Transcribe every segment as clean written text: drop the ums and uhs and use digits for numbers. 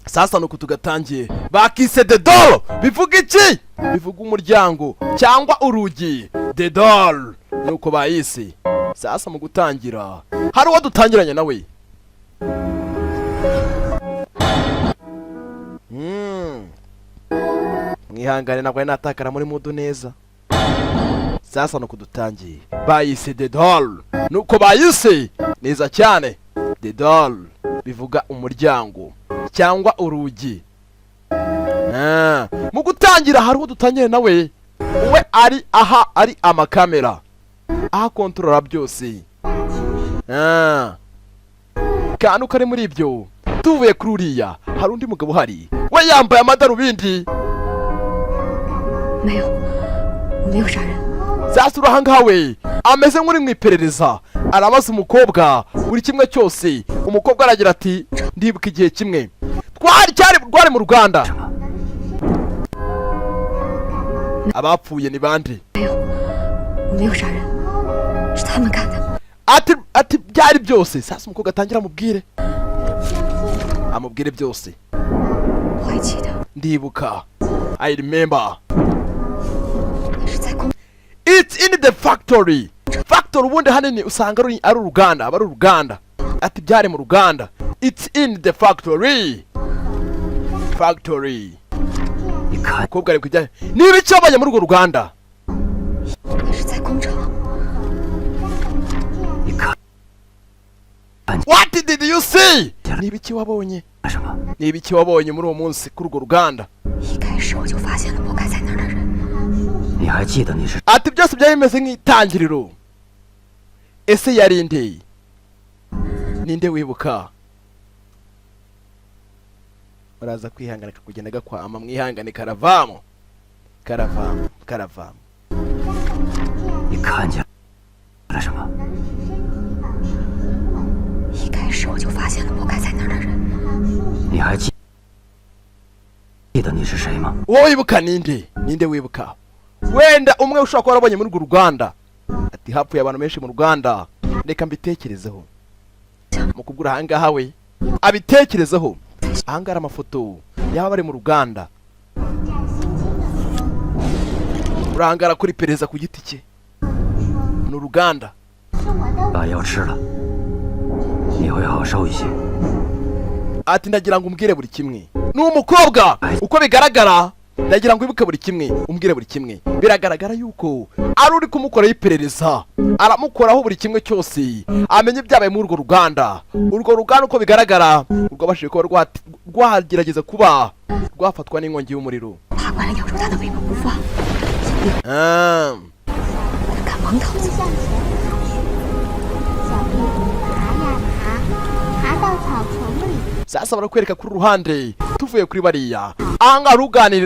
sasa nuko tugatangiye bakise the door bivuga iki bivuga umuryango cyangwa urugi the door nuko bayise sasa mu gutangira hari uwo dutangiranye nawe mwihangane nabwo natakara muri mudu neza sasa nuko dutangiye bayise the door nuko bayise neza cyane the door bivuga umuryango cyangwa urugi mu gutangira hari uwo dutangire nawe uwe ari amakamera aha kontrola byose kantu kari muri ibyo tuvuye kuri uriya hari undi mugabo uhari we yambaye amadarubindi sasa urahangaha we ameze nk'uri mu iperereza arabaza umukobwa buri kimwe cyose umukobwa aragira ati ndibuka igihe kimwe rwari mu Ruganda abapfuye ni bande ati byari byose sasa umukobwa atangira amubwire byose ndibuka I remember it's in the factory ubundi hanini usanga ari uruganda ati byari mu Ruganda it's in the factory umukobwa ari kujya niba icyabaye muri urwo ruganda what did you see niba iki wabonye muri uwo munsi kuri urwo ruganda ati byose byari bimeze nk'itangiriro ese yari ninde wibuka uraza kwihangana kugenda gakwama mwihangane karavamo ikanja什么一开始我就发现了不该在那儿的人你还记得你是谁吗 wowe wibuka ninde wibuka wenda umwe ushaka ko warabonye muri urwo Ruganda ati hapfuye abantu benshi mu Ruganda reka mbitekerezeho mu kugura ahangaha we abitekerezeho ahangaha amafoto yaba bari mu Ruganda urahangara kuri pereza ku giti cye ni Uruganda ati ndagira ngo umbwire buri kimwe ni umukobwa uko bigaragara ndagira ngo wibuke buri kimwe umbwire buri kimwe biragaragara yuko ari uri kumukoraho iperereza aramukoraho buri kimwe cyose amenye ibyabaye muri urwo Ruganda uko bigaragara rwabashije kuba rwagerageza kuba rwafatwa n'inkongi y'umuriro sasa barakwereka kuri ruhande tuvuye kuri bariya anga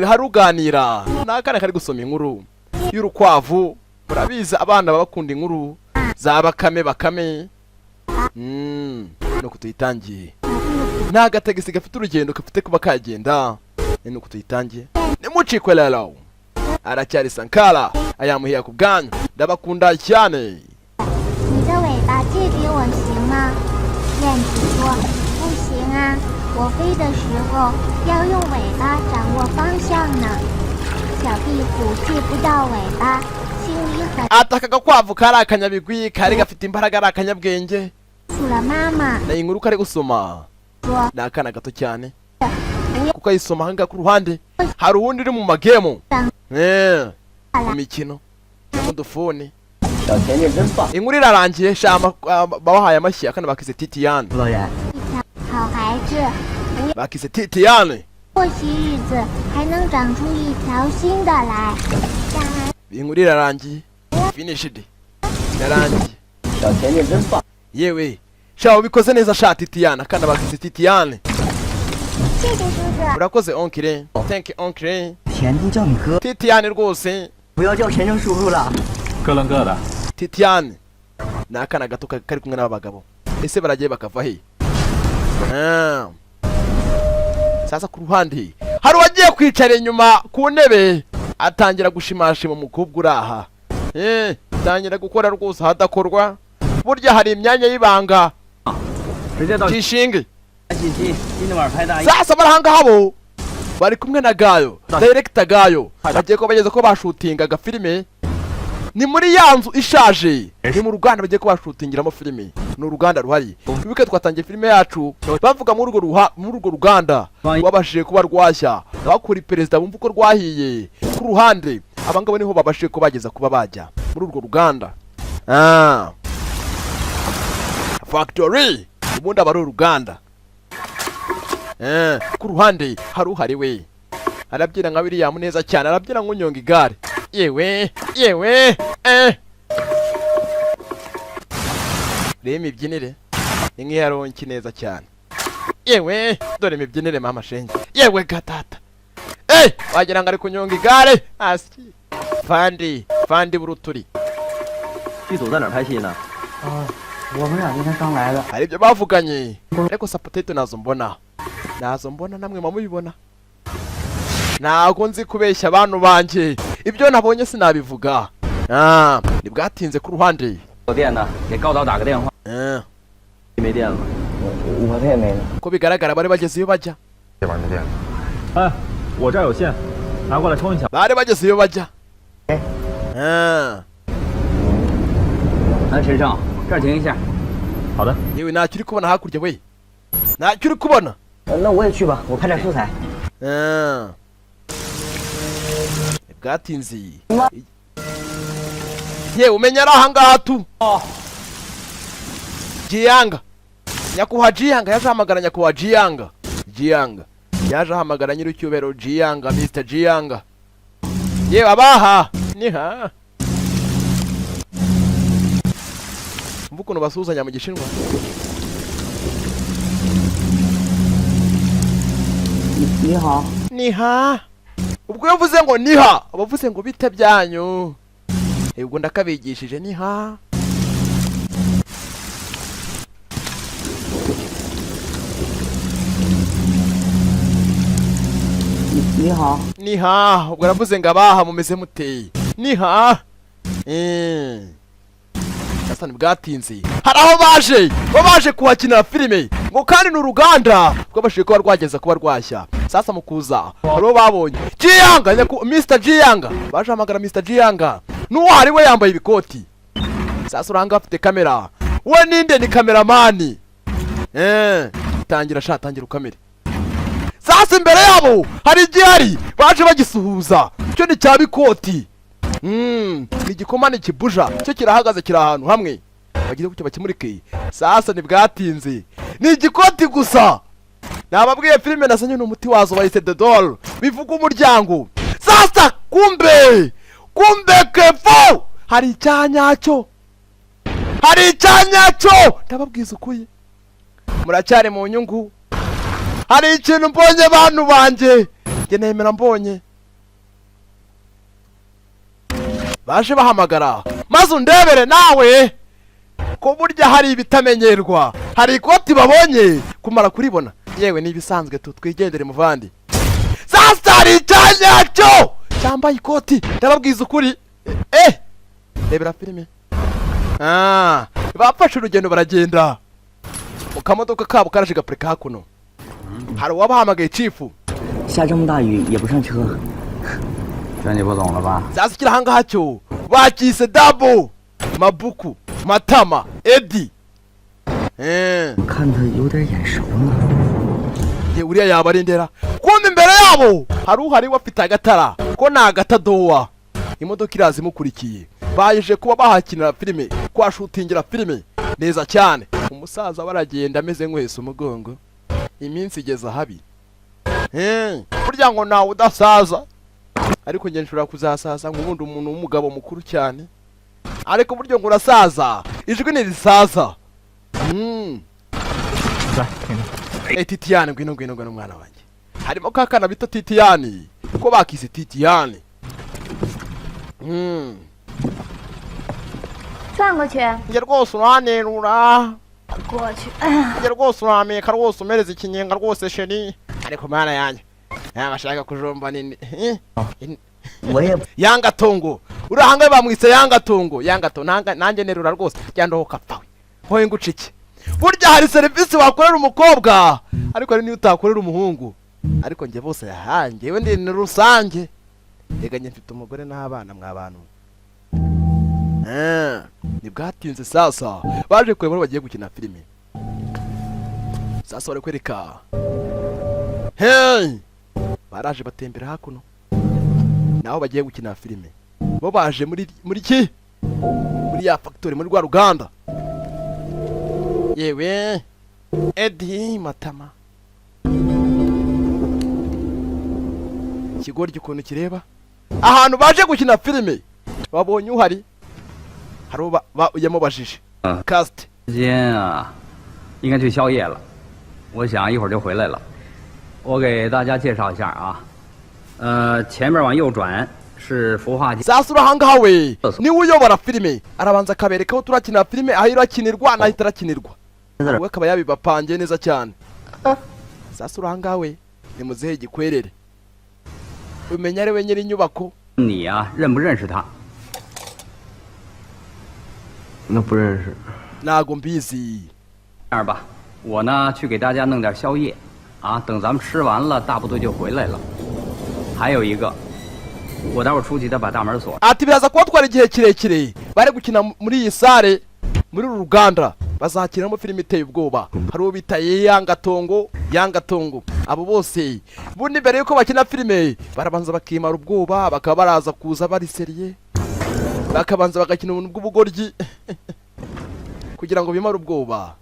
haruganira nakana kari gusoma inkuru y'urukwavu murabiza abana babakunda inkuru za bakame nuko tuyitangiye nta gatagisi gafite urugendo gafite kuba kagenda nuko tuyitangiye nimucikwe rero aracyari Sankara ayamuhiye ku bwanyu ndabakunda cyane我飞的时候要用尾巴掌握方向呢。小壁虎借不到尾巴，心里很。ataka gakwavu kari akanyabigwi kari gafite imbaraga ari akanyabwenge. Sura mama. Na inkuru kari gusoma. Na akana gato cyane. Kuko ayisoma hanga ku ruhande. Hari uwundi uri mu magemo. Imikino. Mu dufone. Inkuru irarangiye shama babahaye amashyi akana bakize Titiane. 好孩子， bakise Titiane 过些日子还能长出一条新的来。 inkuru irarangiye finished irarangiye 小甜甜真棒 yewe shaho bikoze neza sha Titiane akana bakise Titiane 谢谢叔叔。 urakoze onkire thank you onkire 甜甜叫你哥 Titiane rwose 不要叫甜甜叔叔了 各论各的 Titiane ni akana gato kari kumwe n'abagabo ese baragiye bakava he sasa ku ruhande hari uwagiye kwicara inyuma ku ntebe atangira gushimashima umukobwa uraha atangira gukora rwose hadakorwa burya hari imyanya y'ibanga tishinge 信息，今晚拍大衣。 sasa barahangaha bo bari kumwe na Gayo director Gayo bagiye ko bageze ko bashutingaga filime ni muri ya nzu ishaje ni mu ruganda bagiye ko bashutingiramo filime ni uruganda ruhari bibuke twatangiye filime yacu bavuga muri urwo ruganda babashije kuba rwashya bakora perezida bumva uko rwahiye ku ruhande abangabo niho babashije ko bageza kuba bajya muri urwo ruganda factory ubundi aba ari uruganda ku ruhande hari uhari we arabyina nka William neza cyane arabyina nk'unyonga igare yewe reba imibyinire ni nk'iyaronki neza cyane yewe dore imibyinire mama shenge yewe gatata wagira ngo ari kunyonga igare hasi fandi buruturi 剧组在哪儿拍戏呢？ 我们俩今天刚来的。 hari ibyo bavuganye ariko Sapoteto nazo mbona namwe mubibona ntago nzi kubeshya abantu banjye ibyo nabonye sinabivuga nibwatinze ku ruhande 有电的，给高导打个电话。没电了。我这也没了。 ko bigaragara bari bageze iyo bajya 这边没电了。哎，我这儿有线，拿过来充一下。 bari bageze iyo bajya 来，陈胜，这儿停一下。 好的。 yewe ntacyo uri kubona hakurya we ntacyo uri kubona 那我也去吧，我拍点素材。 bwatinze yewe umenya ari ahangaha tu Jiyanga nyakubahwa Jiyanga yaje ahamagara nyakubahwa Jiyanga yaje ahamagara nyir'icyubahiro Jiyanga Mr Jiyanga yewe abaha niha mvuga ukuntu basuhuzanya mu gishinwa niha ubwo yavuze ngo niha abavuze ngo bite byanyu ubwo ndakabigishije niha niha ubwo navuze ngo abaha mumeze muteye niha sasa ntibwatinze hari aho baje kuhakinira filime ngo kandi ni uruganda rwabashije kuba rwageza kuba rwashya sasa mu kuza hariho babonye Jiyanga Mr Jiyanga baje hamagara Mr Jiyanga n'uwo hari we yambaye ibikoti sasa uranga afite kamera we ninde ni kameramani tangira ukamere sasa imbere yabo hari igihari baje bagisuhuza cyo ni cya bikoti igikoma ni kibuja cyo kirahagaze kiri ahantu hamwe bagiye gutya bakimurike sasa ntibwatinze ni igikoti gusa nababwiye filime nasanye n'umuti wazo bayise The Doll bivuga umuryango sasa kumbe kefo hari icyanyacyo ndababwiza ukuye muracyari mu nyungu hari ikintu mbonye bantu banjye njye nemera mbonye baje bahamagara maze undebere nawe ko burya hari ibitamenyerwa hari ikoti babonye kumara kuribona yewe nibisanzwe twigendere muvandi sasa hari icyanyacyo cyambaye ikoti ndababwiza ukuri rebera filime bafashe urugendo baragenda mu kamodoka kabo karaje gapurika hakuno hari uwabahamagaye chifu 下这么大雨也不上车， 这你不懂了吧？ sasa kiri ahangaha cyo bakise Dabo Mabuku Matama Edi 我看他有点眼熟呢。 uriya yabarindera kumbe imbere yabo hari wafite agatara ko ni agatadowa imodoka iraza imukurikiye baje kuba bahakinira filime kwashutingira filime neza cyane umusaza baragenda ameze nk'uhese umugongo iminsi igeze habi burya ngo nawe udasaza ariko njye nshobora kuzasaza nk'ubundi umuntu w'umugabo mukuru cyane ariko buryo ngo urasaza ijwi ntirisaza Titiyani ngwino mwana wanjye harimo kakana bita Titiyani ko bakise Titiyani 转过去， njye rwose uranerura 过去。 njye rwose urameka rwose umereza ikinyenga rwose sheri ariko mana yanjye bashaka kujomba nini 我也 Yangatongo urahanga bamwise Yangatongo nanjye nerura rwose cyandoho kapfawe hoye nguciki burya hari serivisi wakorera umukobwa ariko hari n'iyo utakorera umuhungu, ariko njye bose yahanjyewe ndi ni rusange. Rega njye mfite umugore n'abana mw'abantu. Ntibwatinze sasa baje kureba bagiye gukina filime. Sasa bari kwereka baraje batembera hakuno naho bagiye gukina filime. Bo baje muri ki muri ya factory, muri rwa ruganda. Yewe Edi Matama, ikigoryi ukuntu kireba ahantu baje gukina filime. Babonye uhari hari yamubajije cast 时间啊，应该去宵夜了。我想一会儿就回来了。我给大家介绍一下啊，前面往右转是孵化器。 sasa urahanga we niwe uyobora filime, arabanza akabereka aho turakina filime, aho irakinirwa naho itarakinirwa. We akaba yabibapangiye neza cyane. Sasa urahanga we ni muzehe gikwerere, umenya ari we nyiri inyubako. 你啊，认不认识他？ 那不认识。 Ntago mbizi. 这样吧，我呢去给大家弄点宵夜，啊，等咱们吃完了，大部队就回来了。还有一个，我待会儿出去再把大门锁。 Ati biraza kubatwara igihe kirekire, bari gukina muri iyi sare, muri uru ruganda bazakinamo filime iteye ubwoba. Hari uwo bita Yangatongo. Abo bose bundi mbere yuko bakina filime barabanza bakimara ubwoba, bakaba baraza kuza bari seriye, bakabanza bagakina ubuntu bw'ubugoryi kugira ngo bimare ubwoba.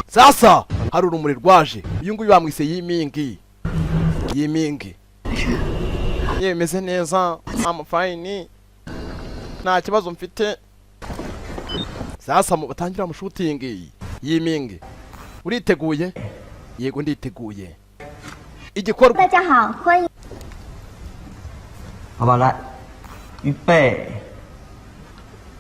Sasa hari urumuri rwaje, uyu nguyu bamwise Yimingi. Yemeze neza, I'm fine, nta kibazo mfite. Sasa batangira mu shooting. Yimingi, uriteguye? Yego nditeguye. Igikorwa. 大家好，欢迎。 好吧，来，预备，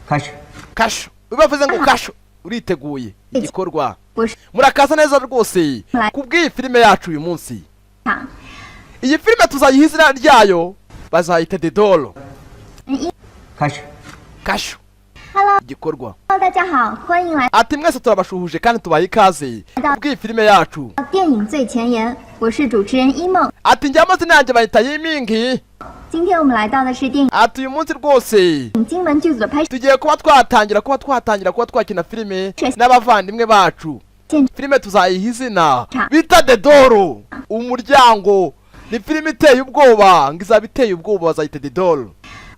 开始。 Kasho, ubavuze ngo kasho, uriteguye? Igikorwa. 我是 Murakaza neza rwose kubw'iyi filime yacu uyu munsi. Iyi filime tuzayiha izina ryayo, bazayita The Doll. 开始。 Kasho. Hello， Igikorwa. 大家好，欢迎来 Ati mwese turabashuhuje kandi tubaye ikaze kubw'iyi filime yacu. 到电影最前沿，我是主持人一梦。 Ati njye amazina yanjye bayita Yimingi. 今天我们来到的是电影 Ati uyu munsi rwose 金门剧组的拍摄 tugiye kuba twatangira kuba twakina filime n'abavandimwe bacu. Filime tuzayiha izina bita The Doll, umuryango. Ni filime iteye ubwoba, ngo izaba iteye ubwoba, bazayita The Doll.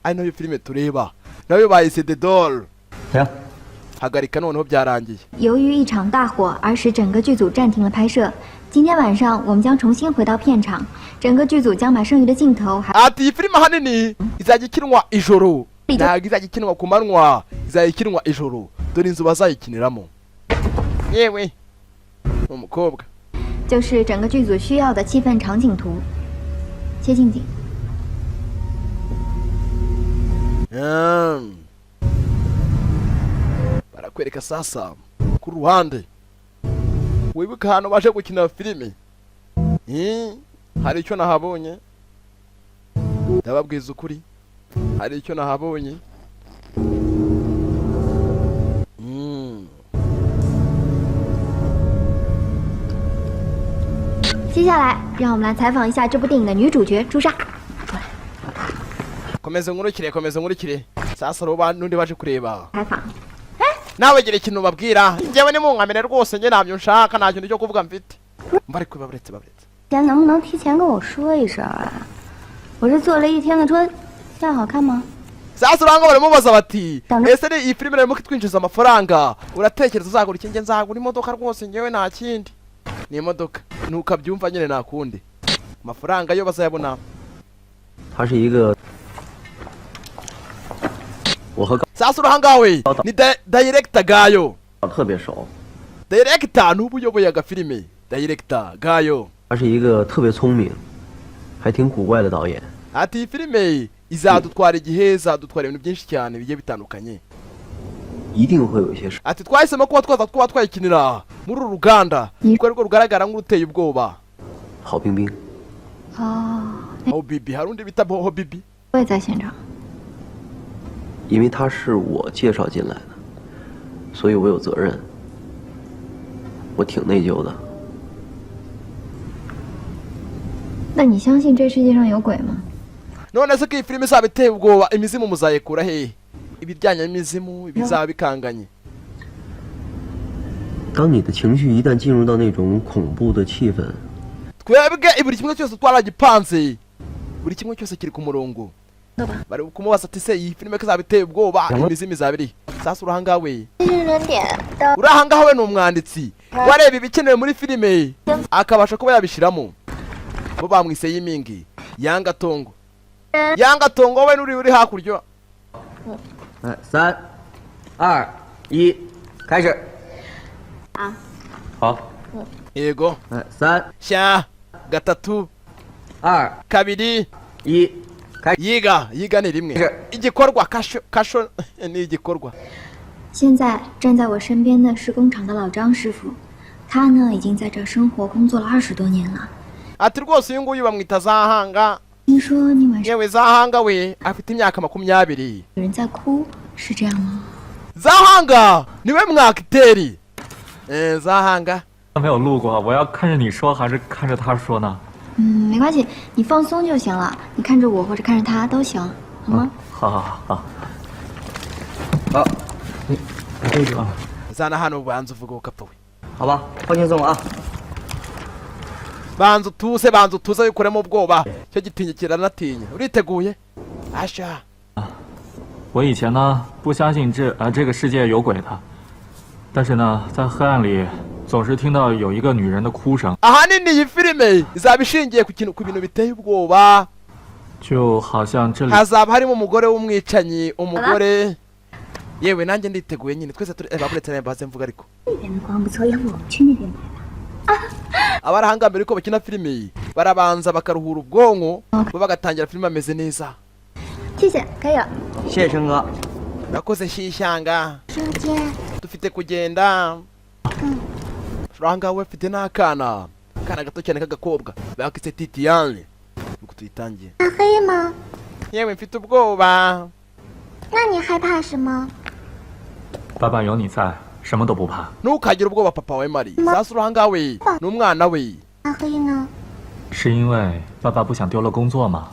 Ari nayo filime tureba, nayo bayise The Doll. 停。 Hagarika noneho byarangiye. 由于一场大火而使整个剧组暂停了拍摄。今天晚上我们将重新回到片场，整个剧组将把剩余的镜头还 Ati iyi filime ahanini izajya ikinwa ijoro, ntabwo izajya ikinwa ku manywa, izajya ikinwa ijoro. Dore inzu bazayikiniramo. Yewe umukobwa. 就是整个剧组需要的气氛场景图。切近景。 Barakwereka sasa ku ruhande. Wibuka hano baje gukina filime? Hari icyo nahabonye, ndababwiza ukuri, hari icyo nahabonye. 接下来，让我们来采访一下这部电影的女主角朱砂。出来。 Komeza nkurikire. Sasa roba nundi baje kureba. 采访。 Nawe gira ikintu babwira. Njyewe ni munkamere rwose, njye ntabyo nshaka, nta kintu cyo kuvuga mfite. Bari baburetse. 先能不能提前跟我说一声啊？我这坐了一天的车，现在好看吗？ Sasa uranga baramubaza bati ese ni iyi filime irimo kitwinjiza amafaranga, uratekereza uzagura iki? Njye nzagura imodoka rwose, njyewe nta kindi. Ni imodoka. Ntukabyumva nyine nta kundi. Amafaranga yo bazayabona. 它是一个，我和 Sasa uranga we ni director Gayo. 特别熟。 Director n'ubu uyoboye agafilime. Director Gayo. 他是一个特别聪明，还挺古怪的导演。 Ati iyi filime izadutwara igihe, izadutwara ibintu byinshi cyane bigiye bitandukanye. 一定会有一些事。 Ati twahisemo kuba twayikinira muri uru ruganda kuko ariko rugaragara nk'uruteye ubwoba. 郝冰冰， 哦， Ho Bibi, hari undi bita Ho Bibi. 我也在现场。 因为他是我介绍进来的，所以我有责任。我挺内疚的。那你相信这世界上有鬼吗？ none se ko iyi filime izaba iteye ubwoba imizimu muzayikura hehe ibijyanye n'imizimu ibizaba bikanganye 当你的情绪一旦进入到那种恐怖的气氛， twebwe buri kimwe cyose twaragipanze buri kimwe cyose kiri ku murongo bari kumubaza ati se iyi filime ko izaba iteye ubwoba imizimu izaba iri sasa urahanga we 人点的 urahanga we ni umwanditsi wareba ibikenewe muri filime akabasha kuba yabishiramo bo bamwise yimingi yanga tongo we nuri uri hakurya 3、2、1，开始。好， yego 3、 sha gatatu 2、 kabiri 1，开始。 yiga ni rimwe igikorwa kasho ni igikorwa 现在站在我身边的是工厂的老张师傅，他呢已经在这儿生活工作了20多年了。 ati rwose uyu nguyu bamwita Zahanga 听说你晚上 yewe Zahanga we afite imyaka 20 有人在哭，是这样吗？ Zahanga niwe mwakiteri Zahanga 没有录过，我要看着你说还是看着他说呢？ 没关系，你放松就行了。你看着我或者看着他都行，好吗？好。 好，你这个， zana hano banza uvuga ukapfa we 好吧，放轻松啊。 banza utuze wikuremo ubwoba cyo gitinya kiranatinya uriteguye asha 我以前呢不相信这个世界有鬼的，但是呢在黑暗里总是听到有一个女人的哭声， ahanini iyi filime izaba ishingiye ku bintu biteye ubwoba 就好像这里 hazaba harimo umugore w'umwicanyi umugore yewe nanjye nditeguye nyine twese turi baburetse nayo baze mvuga ariko 那边的光不错，要不我们去那边买吧？ abarahangambira uko bakina filime barabanza bakaruhura ubwonko bo bagatangira filime ameze neza 谢谢，可以了。 谢谢生哥。 nakoze shishyanga 时间 dufite kugenda urahanga we afite n'akana gato cyane k'agakobwa bakise Titiane nuko tuyitangiye 怕黑吗？ yewe mfite ubwoba 那你害怕什么？ 爸爸有你在，什么都不怕。 ntukagire ubwoba papa we Mari sasa urahanga we n'umwana we 怕黑呢？ 是因为爸爸不想丢了工作吗？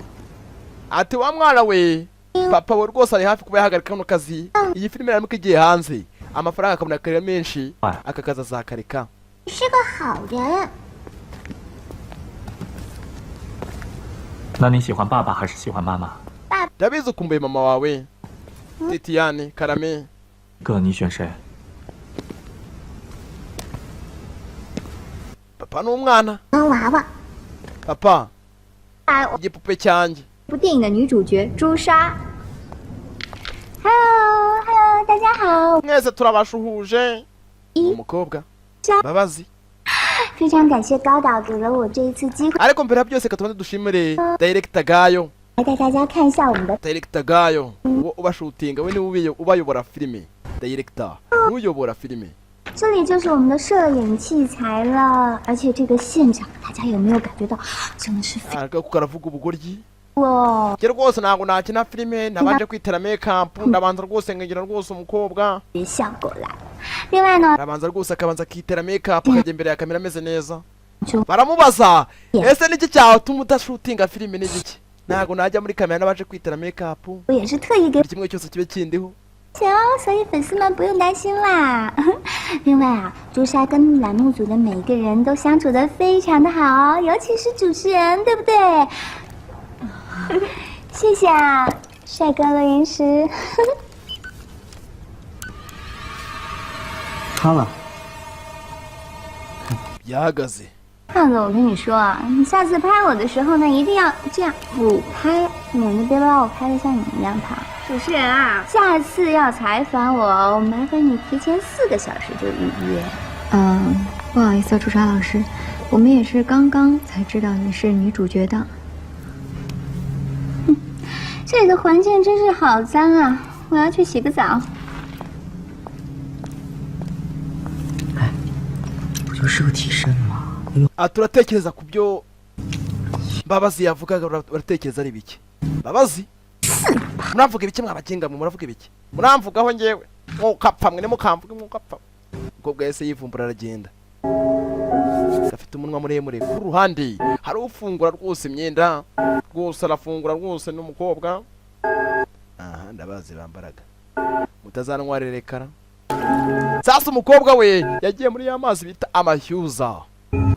ati wa mwana we papa we rwose ari hafi kuba yahagarika kano kazi iyi filime iramuka igiye hanze amafaranga akaboneka ari menshi aka kazi azakareka 你是个好人。 那你喜欢爸爸还是喜欢妈妈？ ndabizi ukumbuye mama wawe Titiane Karame 哥，你选谁？ papa n'umwana 当娃娃。 papa 哎， igipupe cyanjye 部电影的女主角朱砂。 Hello，大家好， mwese turabashuhuje umukobwa Mbabazi 非常感谢高导给了我这一次机会， ariko mbere ya byose katubanze dushimire Director Gayo 来带大家看一下我们的 Director Gayo uwo ubashutinga we niwe ubayobora filime Director uyobora filime 这里就是我们的摄影器材了，而且这个现场大家有没有感觉到，真的是非 ariko karavuga ubugoryi 哇， njye rwose ntabwo nakina filime nabanje kwitera makeup ndabanza rwose nkagira rwose umukobwa 效果来。另外呢， arabanza rwose akabanza akitera makeup akajya imbere ya kamera ameze neza 就 baramubaza Yeah. ese niki cyatuma udashutinga filime n'igiki ntabwo najya muri kamera nabanje kwitera makeup 我也是特意给 buri kimwe cyose kibe kindiho 行，所以粉丝们不用担心啦。另外啊，朱砂跟栏目组的每一个人都相处得非常的好，尤其是主持人，对不对？谢谢啊，帅哥录音师。穿了。 yahagaze 胖子，我跟你说啊，你下次拍我的时候呢，一定要这样俯拍，免得别把我拍得像你一样胖。主持人啊，下次要采访我麻烦你提前4个小时就预约。不好意思，朱砂老师，我们也是刚刚才知道你是女主角的。这里的环境真是好脏啊！我要去洗个澡。 不就是个替身吗？ turatekereza ku byo Mbabazi yavugaga uratekereza ari biki Mbabazi muramvuga ibiki mwabakinga mwe muravuga ibiki muramvugaho ngewe mwokapfa mwe nimukamvuge mwokapfa. Umukobwa yahise yivumbura aragenda. Gafite umunwa muremure. Ku ruhande hari ufungura rwose imyenda rwose arafungura rwose n'umukobwa. Aha ndabazi bambaraga mutazantwarerekara. Sasa umukobwa we yagiye muri ya mazi bita amashyuza.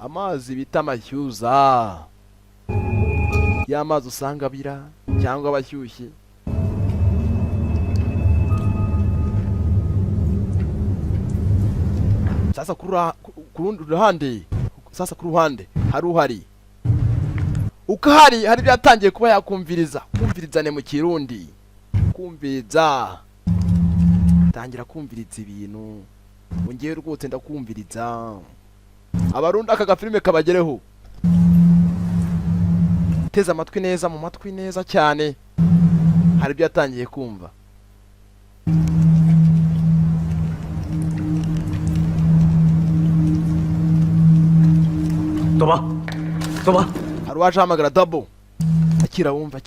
Amazi bita amashyuza, ya mazi usanga abira cyangwa abashyushye. Sasa ku ruhande, sasa ku ruhande hari uhari. Ukahari hari byatangiye kuba yakumviriza. Kumvirizane mu Kirundi. Kumviriza. Tangira kumviriza ibintu. Ngiye rwose ndakumviriza. Abarundi aka gafilime kabagereho. Teza amatwi neza, mu matwi neza cyane. Hari byatangiye kumva. Toba. Hari waje hamagara Double. Akira wumva.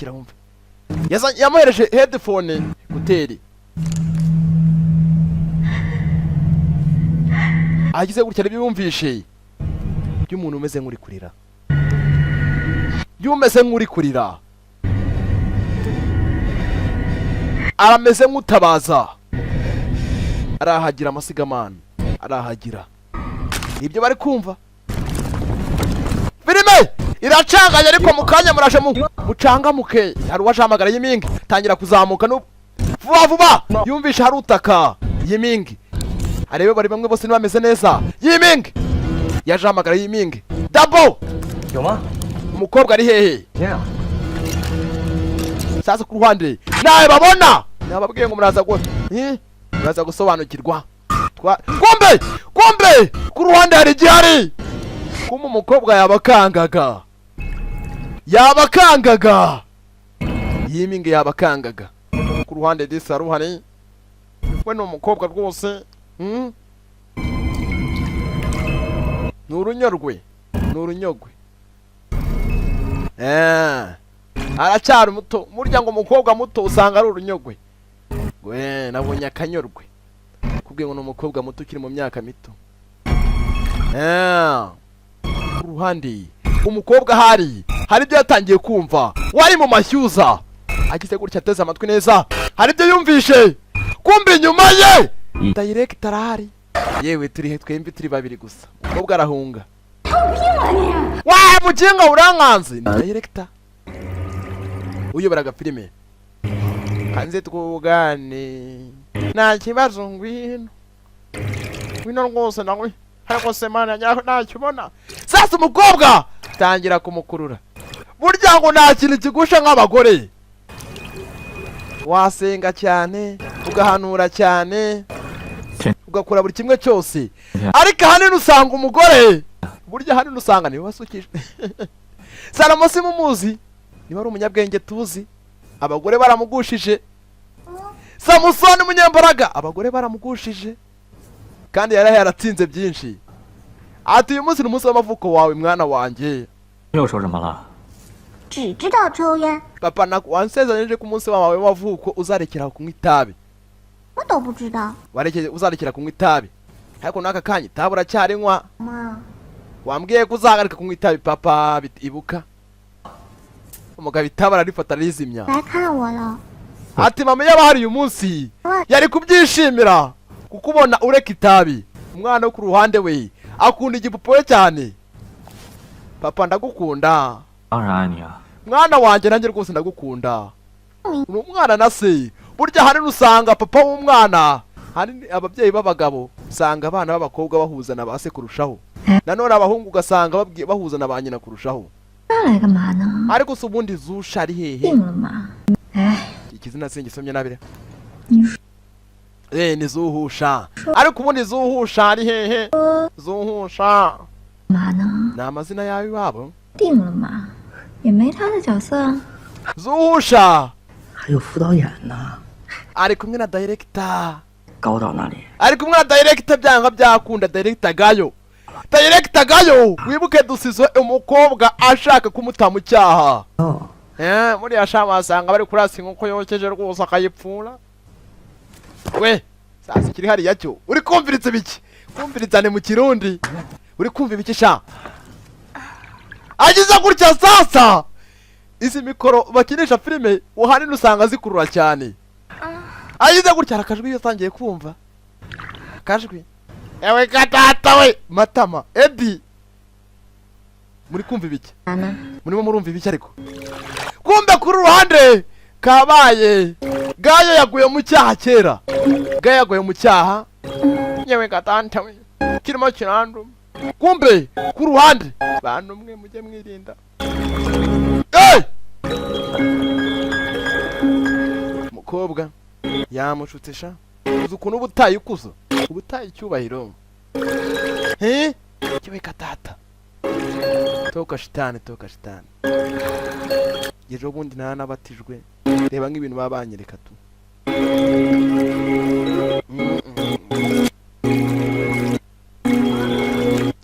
Yamuhereje headphone kuteri. Agize gutya biyumvishe. By'umuntu umeze nk'uri kurira. Yumeze nk'uri kurira. Arameze nk'utabaza. Arahagira amasigamana. Arahagira. Ibyo bari kumva. Filime iracanganye ariko mukanya muraje mucangamuke. Hari wahamagara Yimingi tangira kuzamuka no vuba yumvisha hari utaka Yimingi. Arebe bari bamwe bose nibameze neza. Yimingi yaje hamagara Yimingi. Double Yoma umukobwa ari hehe? Yeah. Sasa ku ruhande nawe babona nababwiye ngo muraza gusobanukirwa. Kumbe ku ruhande hari gihari. Kuma umukobwa yabakangaga. Yimingi yabakangaga. Ku ruhande disa ruhani. We no umukobwa rwose. Nurunyogwe. Aracyari muto. Murya ngo umukobwa muto usanga ari urunyogwe. Gwe nabonye akanyorwe. Kubwiye ngo umukobwa muto ukiri mu myaka mito. Ku ruhande umukobwa hari ibyo yatangiye kumva. Wari mu mashyuza. Agize gutya ateze amatwi neza. Hari ibyo yumvishe. Kumbe inyuma ye director arahari. Yewe twembi turi babiri gusa. Umukobwa arahunga. Wa mukinga urankanze. Director uyobora agafilime. Kanze twugane. Nta kibazo ngwino rwose nawe. Hariko semana nta kibona. Sasa umukobwa tangira kumukurura. Burya ngo nta kintu kigusha nk'abagore. Wasenga cyane, ugahanura cyane, ugakora buri kimwe cyose. Ariko hanini usanga umugore. Burya hanini usanga niwe wasukije. Salomo simumuzi. Niba ari umunyabwenge tuzi. Abagore baramugushije. Samusoni munyembaraga. Abagore baramugushije. Kandi yaratsinze byinshi. Ati uyu munsi ni umunsi w'amavuko wawe mwana wanjye. 又说什么了？ 只知道抽烟， Papa wansezeranyije ku munsi wawe w'amavuko uzarekera kunywa itabi. 我都不知道。 Uzarekera kunywa itabi. Ariko naka kanya itabi uracyarinywa. 妈， Wambwiye ko uzagarika kunywa itabi papa bitibuka. Umugabo itabi ararifata arizimya. 来看我了。 Ati mama yaba hari uyu munsi yari kubyishimira kukubona ureka itabi. Umwana wo ku ruhande we akunda igipupe cyane. Papa ndagukunda. 当然爱你啊。 Mwana wanjye nanjye rwose ndagukunda. Uri umwana na se. Burya hanini usanga papa w'umwana. Hanini ababyeyi b'abagabo usanga abana b'abakobwa bahuza na base kurushaho. Nanone abahungu ugasanga bahuza na ba nyina kurushaho. 他来干嘛呢？ Ariko se ubundi Zusha ari hehe? 病了吗？哎， Ikizina singisomye nabire. 你说 Ni Zuhusha. Ariko ubundi Zuhusha ari hehe? Zuhusha 干嘛呢？ ni amazina yawe iwabo. 定了吗？也没他的角色啊。 Zuhusha 还有副导演呢， ari kumwe na director. 高导那里。 Ari kumwe na director byanga byakunda director Gayo. Director Gayo wibuke dusizo umukobwa ashaka kumuta mu cyaha. 哦， Muri yashama asanga bari kurasa inkoko yokeje rwose akayipfura. We sasa kiri hariya cyo uri kumviriza biki kumvirizane mu kirundi uri kumva ibiki sha agize gutya sasa izi mikoro bakinisha filime uhanini usanga zikurura cyane agize gutya arakajwi iyo atangiye kumva akajwi ewe gatata we matama Edi muri kumva ibiki murimo murumva ibiki ariko kumbe kuri ruhande kabaye gayo yaguye mu cyaha kera gayo yaguye mu cyaha yewe gatanta we kirimo kirandu kumbe ku ruhande bantu mwe mujye mwirinda mukobwa yamushutse sha uzi ukuntu ubutayi ukuzo ubutayi icyubahiro kiwe katata toka shitani ejo bundi nanabatijwe reba nk'ibintu baba banyereka tu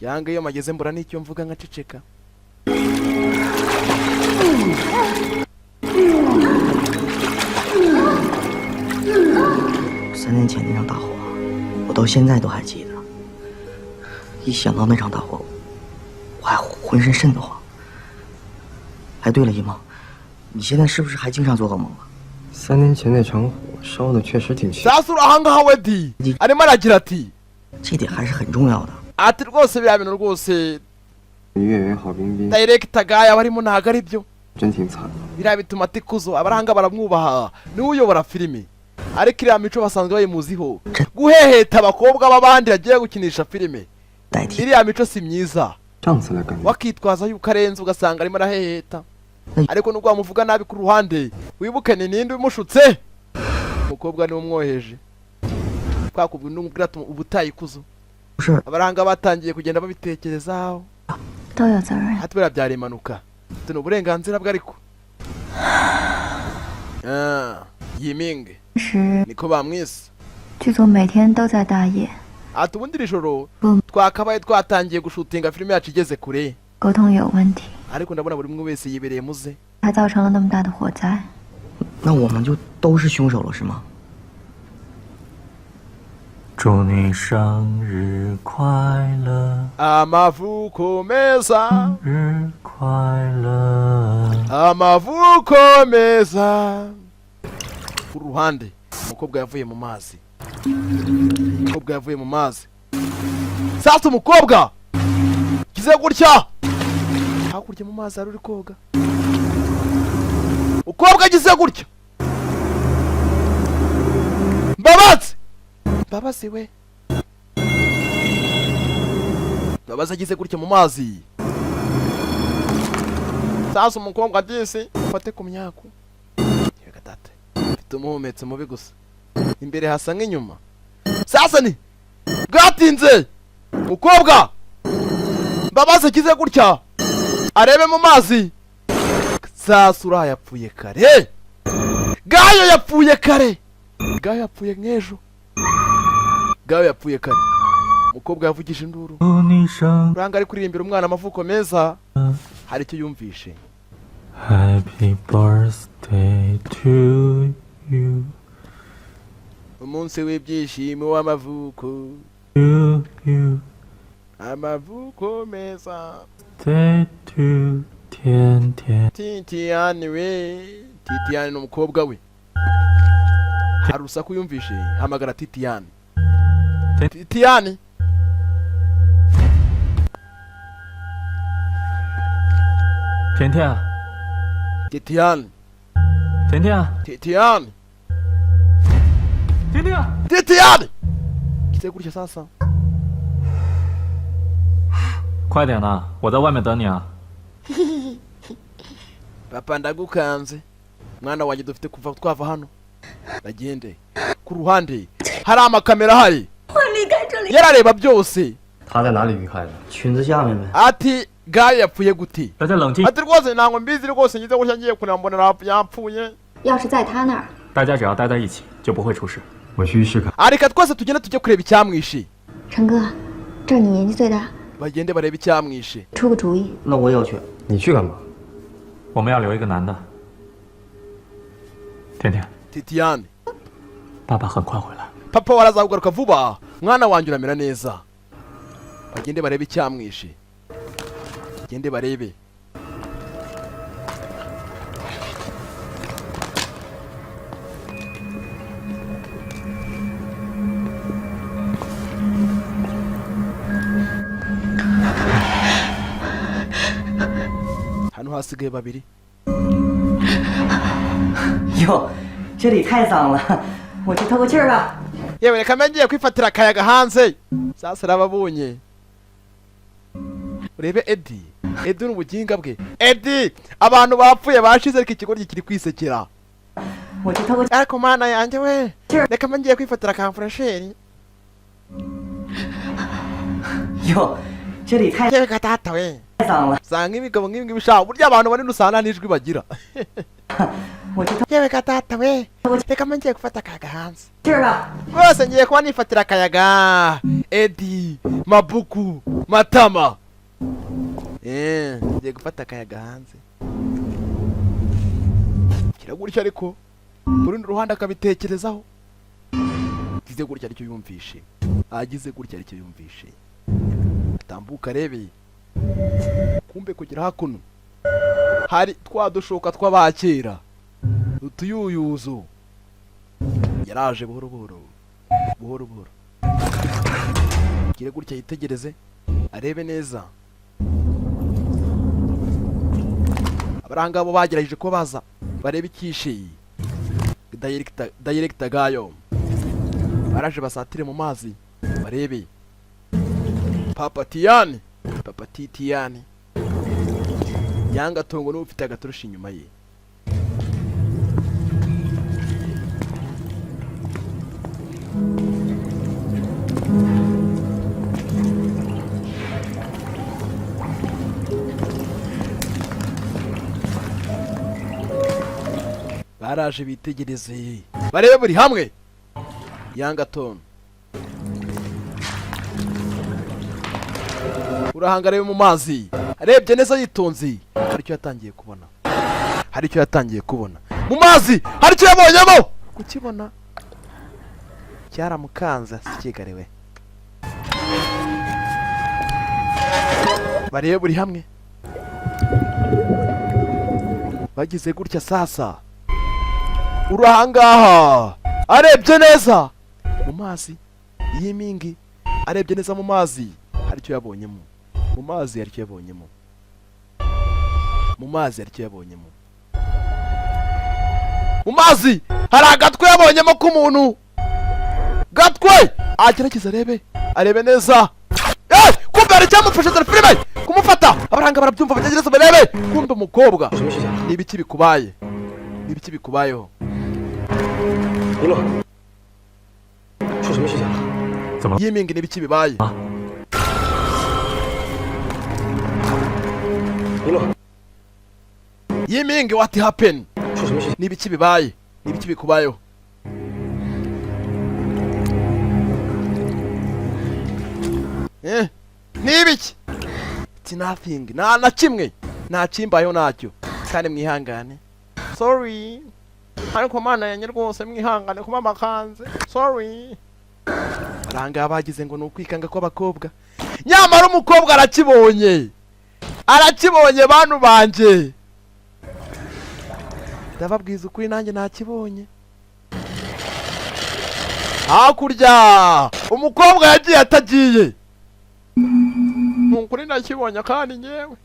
yanga iyo mageze mbura n'icyo mvuga nkaceceka3年前那场大火，我到现在都还记得。一想到那场大火，我还浑身瘆得慌。哎，对了，姨妈，你现在是不是还经常做噩梦啊？3年前那场火烧的确实挺凶。 sasa urahanga Edi arimo aragira ati 这点还是很重要的。 ati rwose biriya bintu rwose 岳云郝冰冰 director gaya barimo ntago ari byo 真挺惨的。 biriya bituma atikuzo abaranga baramwubaha niwe uyobora filime ariko iriya mico basanzwe bayimuziho guheheta abakobwa b'abandi yagiye gukinisha filime iriya mico si myiza 上次来干 wakitwaza yuko arenze ugasanga arimo araheheta ariko nubwo wamuvuga nabi ku ruhande wibuke ni ninde umushutse umukobwa niwe umwoheje twakubwira n'umubwira ubutayi kuzo abaranga batangiye kugenda babitekerezaho 都有责任。 ati biriya byari impanuka ati ni uburenganzira bwe ariko yiminge 是 niko bamwise 剧组每天都在大夜， ati ubundi iri joro twakabaye twatangiye gushutinga filime yacu igeze kure 沟通有问题， ariko ndabona buri umwe wese yibereye muze 才造成了那么大的火灾。 那我们就都是凶手了，是吗？ 祝你生日快乐， amavuko meza 日快乐。 amavuko meza ku ruhande umukobwa yavuye mu mazi sasa umukobwa kize gutya hakurya mu mazi ari uri koga umukobwa agize gutya Mbabazi we Mbabazi agize gutya mu mazi sasa umukobwa disi ufate ku myaku gatate mfite umuhumetso mubi gusa imbere hasa nk'inyuma sasa ni bwatinze umukobwa Mbabazi agize gutya arebe mu mazi sasa urayapfuye kare gayo yapfuye kare gayo yapfuye nk'ejo gayo yapfuye kare umukobwa yavugije induru uranga ari kuririmbira umwana amavuko meza hari icyo yumvishe Happy birthday to you umunsi w'ibyishimo w'amavuko amavuko meza Day to Tian Titiani we Titiani ni umukobwa we hari urusaku yumvishe hamagara Titiani Titiani Tian Titiani Tian Titiani kize gutya sasa 快点呐，我在外面等你啊。 papa ndagukanze mwana wanjye dufite kuva twava hano bagende ku ruhande hari amakamera ahari yarareba byose 他在哪里遇害的？ 裙子下面呗。 ati gayo yapfuye guti 大家冷静， ati rwose ntabwo mbizi rwose ngize gutya ngiye kunambonera yapfuye 要是在他那儿， 大家只要待在一起就不会出事。 我去浴室看。 areka twese tugende tujye kureba icyamwishe 陈哥，这儿你年纪最大， bagende barebe icyamwishe 出个主意。 那我也要去。 你去干嘛？ 我们要留一个男的。甜甜， Titiani 爸爸很快回来。papa warazagugaruka vuba mwana wanjye uramera neza. Bagende barebe icyamwishe, bagende barebe. hano hasigaye babiri. 哟，这里太脏了，我去透个气儿吧。 yewe reka mbe ngiye kwifatira akayaga hanze. Sasa arababonye. Urebe Edi n'ubuginga bwe. Edi, abantu bapfuye bashize ariko ikigoryi kiri kwisekera. Ariko mana yanjye we, reka mbe ngiye kwifatira akamfuresheri. 哟，这里太 yewe gatata we, 脏了， sanga ibigabo nk'ibi bishaho burya abantu bari nusana n'ijwi bagira. 我去透 yewe gatata we, reka mbe ngiye gufata akayaga hanze. 气儿吧。 Rwose ngiye kuba nifatira akayaga. Edi, Mabuku, Matama. Ngiye gufata akayaga hanze. Kiragurishya ariko ku rundi ruhande akabitekerezaho. Agize gutya aricyo yumvishe. Agize gutya aricyo yumvishe. Atambuka arebe. Kumbe kugira hakuno hari twadushoka tw'abakera. Utuyuyuzo. Yaraje buhoro buhoro. Buhoro buhoro. Kire gutya yitegereze. Arebe neza. Abaranga bo bagerageje ko baza. Barebe ikishe. Director gayo. Baraje basatire mu mazi. Barebe. Papa Tiani. Papa Tiani. Yanga tongo no ufite agatoroshi inyuma ye. Baraje bitegereze. Barebe buri hamwe. Yanga ton. Urahangaraye mu mazi. Arebye neza yitonze. Hari icyo yatangiye kubona. Hari icyo yatangiye kubona. Mu mazi hari icyo yabonyemo. Kukibona cyaramukanza sikigariwe. Barebe buri hamwe. Bagize gutya sasa. Urahangaha arebye neza mu mazi yimingi. Arebye neza mu mazi hari icyo yabonyemo. Mu mazi hari icyo yabonyemo. Mu mazi hari icyo yabonyemo. Mu mazi hari agatwe yabonyemo k'umuntu. Gatwe agerageza arebe neza. Kumbe hari icyamufashe dore filime kumufata. Abaranga barabyumva bagerageza barebe. Kumbe umukobwa n'ibiki bikubaye. N'ibiki bikubayeho. 一洛，出什么事情了？怎么了？ Yiming n'ibiki bibaye. 一洛， Yiming what happened? 出什么事情？ N'ibiki bibaye. N'ibiki bikubayeho. N'ibiki? It's nothing. Na kimwe. Nta kimbayeho nacyo. Kandi mwihangane. Sorry. Ariko mana yanjye rwose mwihangane kuba makanze. Sorry. Aranga bagize ngo nukwikanga kw'abakobwa. Nyamara umukobwa arakibonye. Arakibonye bantu banje. Ndababwiza ukuri nanjye nakibonye. Hakurya umukobwa yagiye atagiye. Nukuri nakibonye kandi nyewe.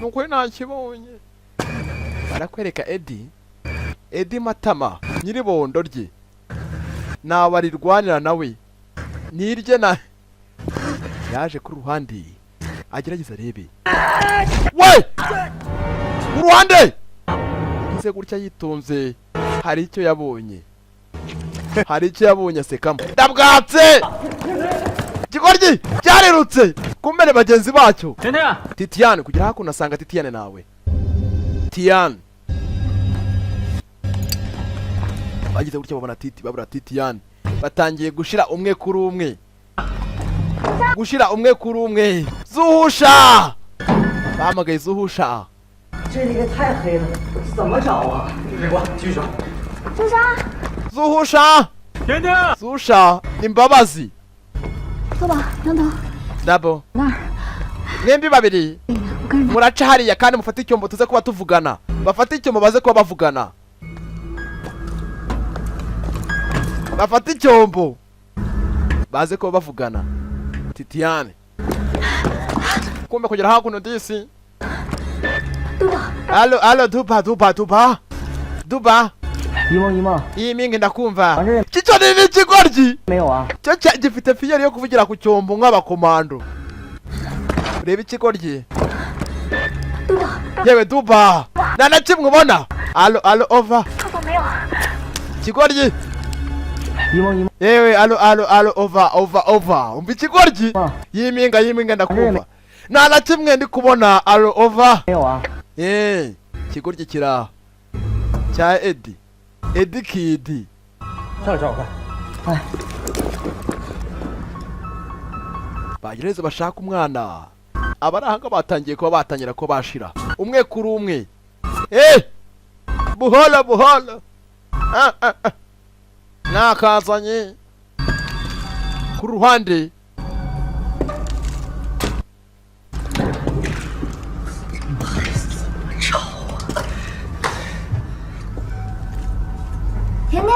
Nukuri nakibonye. Barakwereka Edi Matama nyiribondo rye. Nabarirwanira nawe. Nirye na yaje ku ruhande. Agerageza arebe. We! Uruhande! Gize gutya yitonze. Hari icyo yabonye. Hari icyo yabonye asekamo. Ndabwatse! Kigoryi cyarerutse. Kumbere bagenzi bacyo. Titiane kugira hakuno asanga Titiane nawe. Tian. Bagize gutya babura Titiane. Batangiye gushira umwe kuri umwe. Gushira umwe kuri umwe. Zuhusha! Bamagaye Zuhusha. 这里太黑了，怎么找啊？没关，继续找。朱砂， Zuhusha! 甜甜， zusha imbabazi 坐吧，杨头， dabo 那儿。 mwembi babiri 对呀，我跟着他。 muraca hariya kandi mufate icyombo tuze kuba tuvugana bafate icyombo baze kuba bavugana bafate icyombo baze kuba bavugana Titiane kumbe kugera hakuno disi alo duba 一梦一梦， iyi mingi ndakumva Anje. cyo ni ikigoryi 没有啊？ cyo gifite fiyeri yo kuvugira ku cyombo nk'abakomando reba ikigoryi yewe duba nta na kimwe ubona alo ova ikigoryi 一梦一梦， yewe alo ova umva ikigoryi Ah. yiminga ndakumva nta na kimwe ndi kubona alo ova 没有啊？ ikigoryi kiraho cya edi kidi 上来找我看。哎， bagereza bashaka umwana abarahanga batangiye batangira ko bashira umwe kuri umwe buholo nakazanye ku ruhande甜甜，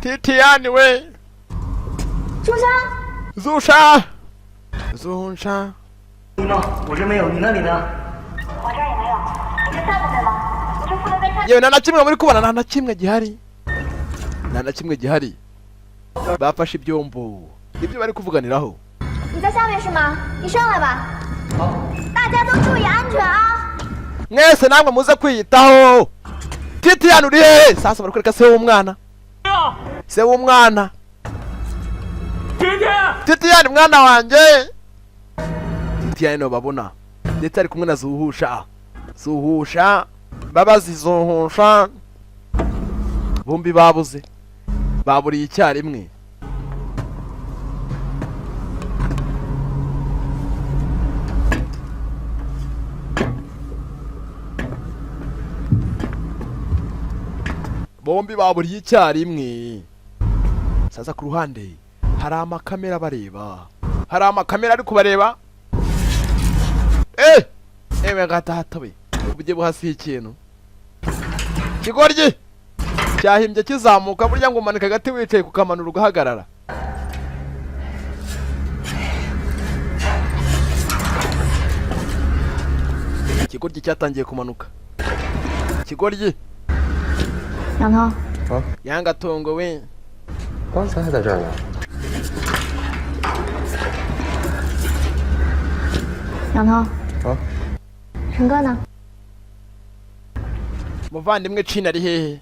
Titiane we 朱砂， zusha 一梦，我这没有，你那里呢？ yewe nta na kimwe muri kubona nta na kimwe gihari bafashe ibyombo ibyo bari kuvuganiraho 你在下面是吗？你上来吧。好，大家都注意安全啊！ mwese namwe muze kwiyitaho Titiane uri hehe sasa bari kwereka se w'umwana 甜甜， Titiane mwana wanjye Titiane no babona ndetse ari kumwe na zuhusha babazi zuhusha bombi babuze baburiye icyarimwe bombi baburiye icyarimwe sasa ku ruhande hari amakamera bareba hari amakamera ari kubareba ewe gatata we ubujye buhasiye ikintu kigoryi cyahimbye kizamuka burya ngo umanika agati wicaye kukamanura ugahagarara ikigoryi cyatangiye kumanuka ikigoryi 杨头， yangatongo we 刚才还在这儿呢。 杨头， 啊， 陈哥呢？ umuvandimwe cini ari hehe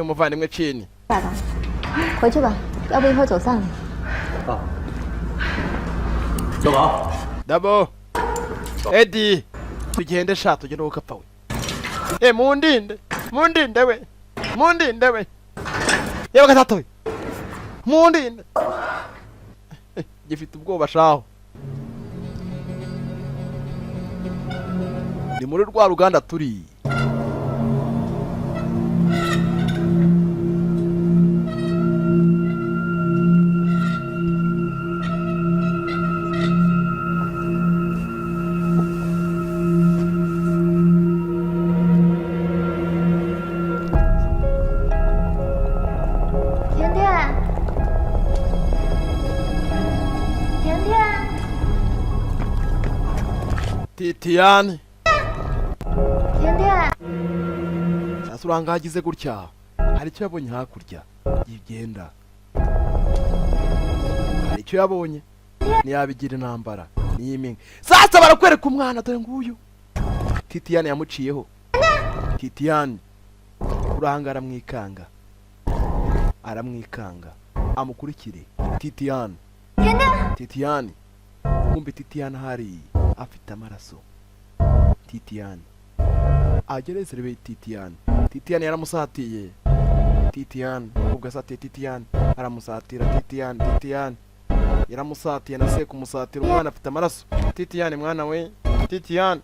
umuvandimwe cini 下吧，回去吧，要不一会儿走散了。 啊，小宝， dabo edi tugende sha tugende wowe kapfa we mundinde we yewe gatatu we mundinde gifite ubwoba shaho ni muri rwa ruganda turi Titiane 甜甜， sasa urangagize gutya hari icyo yabonye hakurya yigenda hari icyo yabonye ntiyabigira intambara niyiminga sasa barakwereka umwana dore nguyu Titiane yamuciyeho Titiane urahanga aramwikanga amukurikire Titiane kumbe Titiane hari afite amaraso Titiane agereze rebe Titiane yaramusatiye ubwo asatiye Titiane aramusatira Titiane yaramusatiye na se kumusatira umwana afite amaraso Titiane mwana we Titiane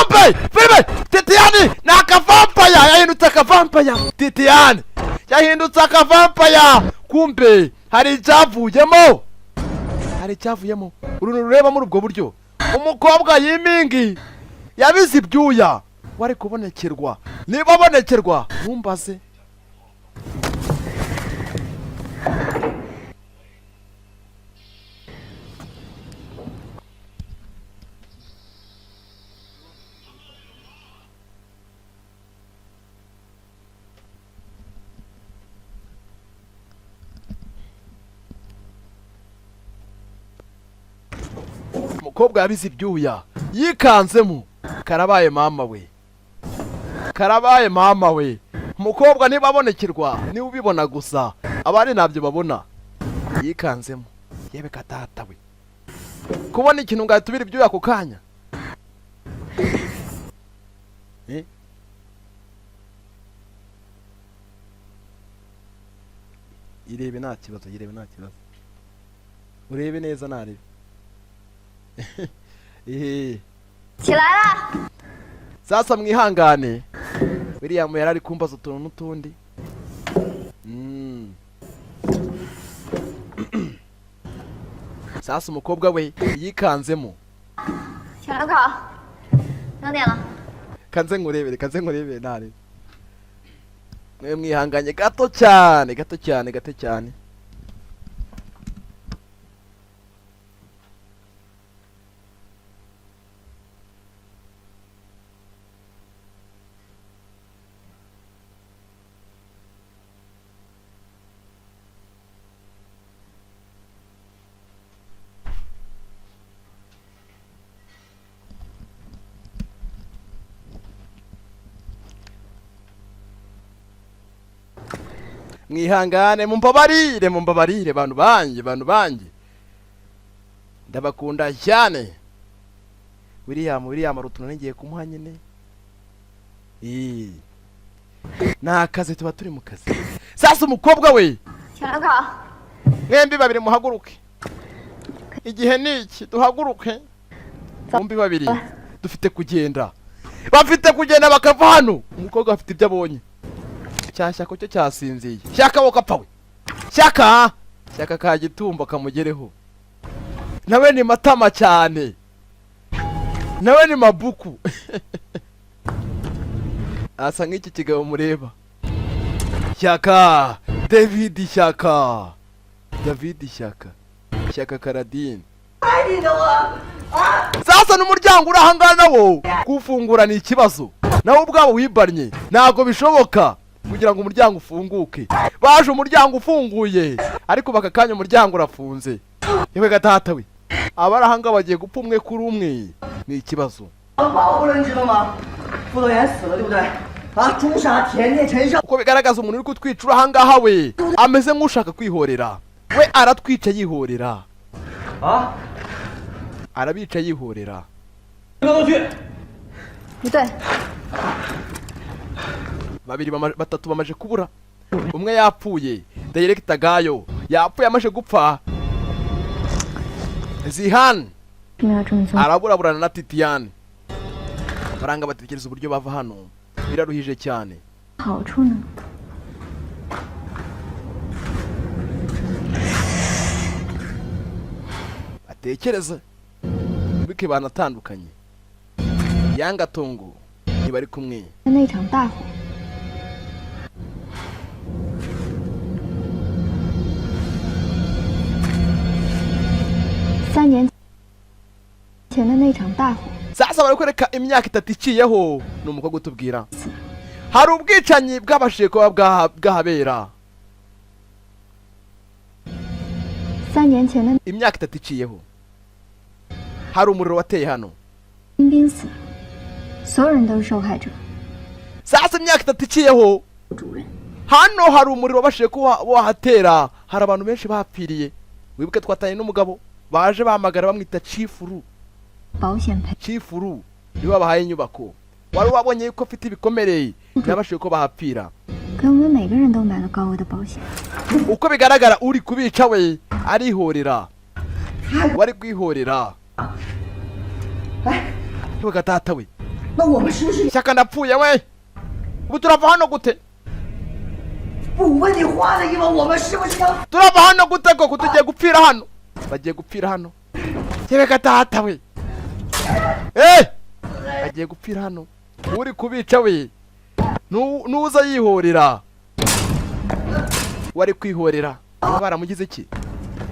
kumbe filime titiyani ni akavampaya yahindutse akavampaya titiyani yahindutse akavampaya kumbe hari icyavuyemo uru rureba muri ubwo buryo umukobwa yimingi yabize ibyuya wari kubonekerwa niba abonekerwa ntumbaze umukobwa yabize ibyuya yikanzemo karabaye mama we umukobwa niba abonekerwa niba ubibona gusa abandi ntabyo babona yikanzemo yewe katata we kubona ikintu ngahita ubira ibyuya ako kanya irebe nta kibazo urebe neza narebe起来了。 sasa mwihangane William yarari kumbaza utuntu n'utundi sasa umukobwa we yikanzemo 小两口，2点了。 kanze ngurebere ntare mwe mwihanganye gato cyane mwihangane mumbabarire bantu banjye ndabakunda cyane William rutuno ngiye kumuha nyine nta kazi tuba turi mu kazi sasa umukobwa we 小两口， mwembi babiri muhaguruke igihe niki duhaguruke bombi babiri dufite kugenda bakava hano umukobwa afite ibyo abonye cyashyaka cyo cyasinziye shyaka woka pawe shyaka ka gitumba kamugereho nawe ni matama cyane nawe ni mabuku asa nk'iki kigabo mureba shyaka David shyaka Karadine sasa n'umuryango urahangana nawo kufungura ni ikibazo nawe ubwabo wibarnye ntago bishoboka kugira ngo umuryango ufunguke baje umuryango ufunguye ariko bakakanya umuryango urafunze yewe gatata we abarahanga bagiye gupfa umwe kuri umwe ni ikibazo uko bigaragaza umuntu uri kutwicura ahangaha we ameze nk'ushaka kwihorera we aratwica yihorera arabica yihorera 不对， batatu bamaje kubura umwe yapfuye Director Gayo yapfuye amaje gupfa Zihan 为什么要这么做？ araburaburana na Titian baranga batekereza uburyo bava hano biraruhije cyane 好处呢？ batekereza bike banatandukanye Yanga Tongo ntibari kumwe 那场大火， 3年前的那场大火， sasa bari kwereka imyaka 3 iciyeho ni umukobwa utubwira hari ubwicanyi bwabashije kuba bwahabera 3年前的 imyaka 3 iciyeho hari umuriro wateye hano 冰冰死了，所有人都是受害者。 sasa imyaka 3 iciyeho hano hari umuriro wabashije kuba wahatera hari abantu benshi bapfiriye wibuke twatanye n'umugabo baje bahamagara bamwita Chifuru 保险赔 Chifuru niwe babahaye inyubako wari wabonye ko afite ibikomere yabashije ko bahapfira 可我们每个人都买了高额的保险。 uko bigaragara uri kubica we arihorera wari kwihorera yewe gatata we 那我们是不是 Shyaka ndapfuye we ubu turava hano gute 不问你话了，姨妈，我们是不是要 turava hano gute koko tugiye gupfira hano bagiye gupfira hano kereka data we bagiye gupfira hano uri kubica we nuza yihorera wari kwihorera baramugize iki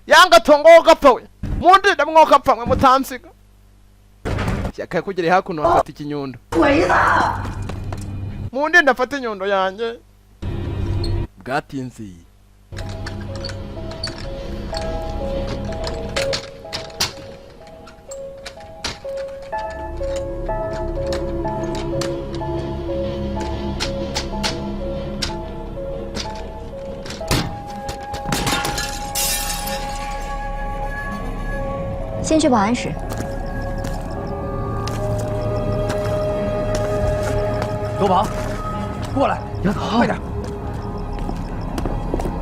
yanga tongo gapfa we mundinde mwoka apfa mwe mutansiga Shyaka yakugereye hakuno afata ikinyundo 鬼子？ mundinde afata inyundo yanjye bwatinze先去保安室。多宝，过来，快点！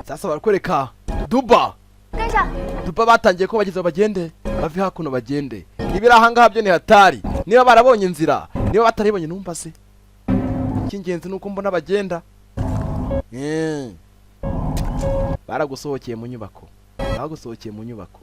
sasa barakwereka Duba 跟上。 Duba batangiye ko bagize bagende bave hakuno bagende nibira ahangaha byo ni hatari niba barabonye inzira niba bataribonye numva se icy'ingenzi nuko mbona bagenda baragusohokeye mu nyubako bagusohokeye mu nyubako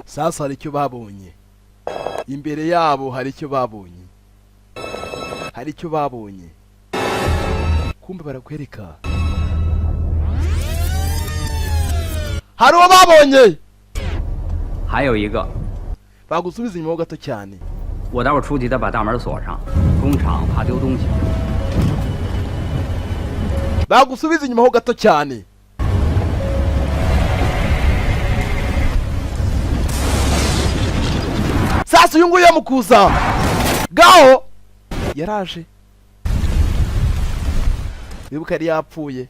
sasa hari icyo babonye imbere yabo hari icyo babonye kumbe barakwereka hari uwo babonye 还有一个， bagusubiza inyuma ho gato cyane 我待会儿出去再把大门锁上，工厂怕丢东西。 bagusubiza inyuma ho gato cyane sasa uyu nguyu yamukuza gaho yaraje wibuka yari yapfuye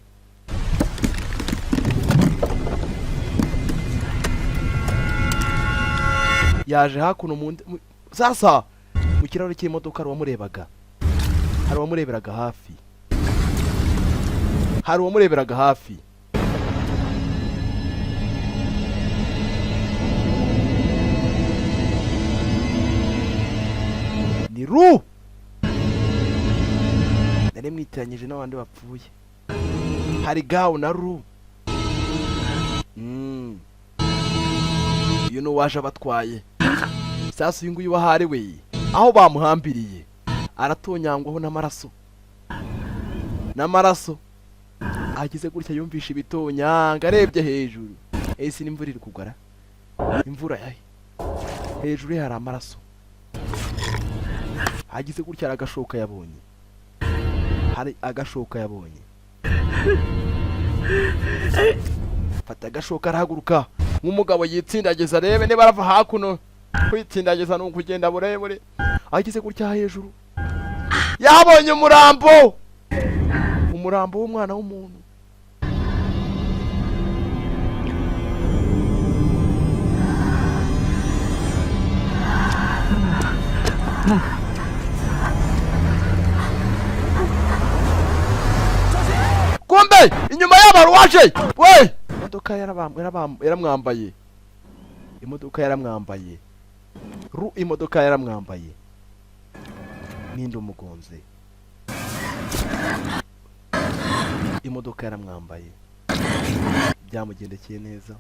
yaje hakuno sasa mu kirahuri cy'imodoka hari uwamureberaga hafi ni Ru nari mwitiranyije n'abandi bapfuye hari Gao na Ru uyu ni uwaje abatwaye sasa uyu nguyu wahari we aho bamuhambiriye aratonyangwaho n'amaraso agize gutya yumvisha ibitonyanga arebye hejuru ese n'imvura iri kugara imvura yahe hejuru hari amaraso agize gutya hari agashoka yabonye fata agashoka arahaguruka nk'umugabo yitsindagiza arebe niba arava hakuno kwitsindagiza ni ukugenda burebure agize gutya hejuru yabonye umurambo w'umwana w'umuntu kumbe inyuma y'abantu waje we imodoka yaramwambaye Ru imodoka yaramwambaye ninde umugonze imodoka yaramwambaye byamugendekeye neza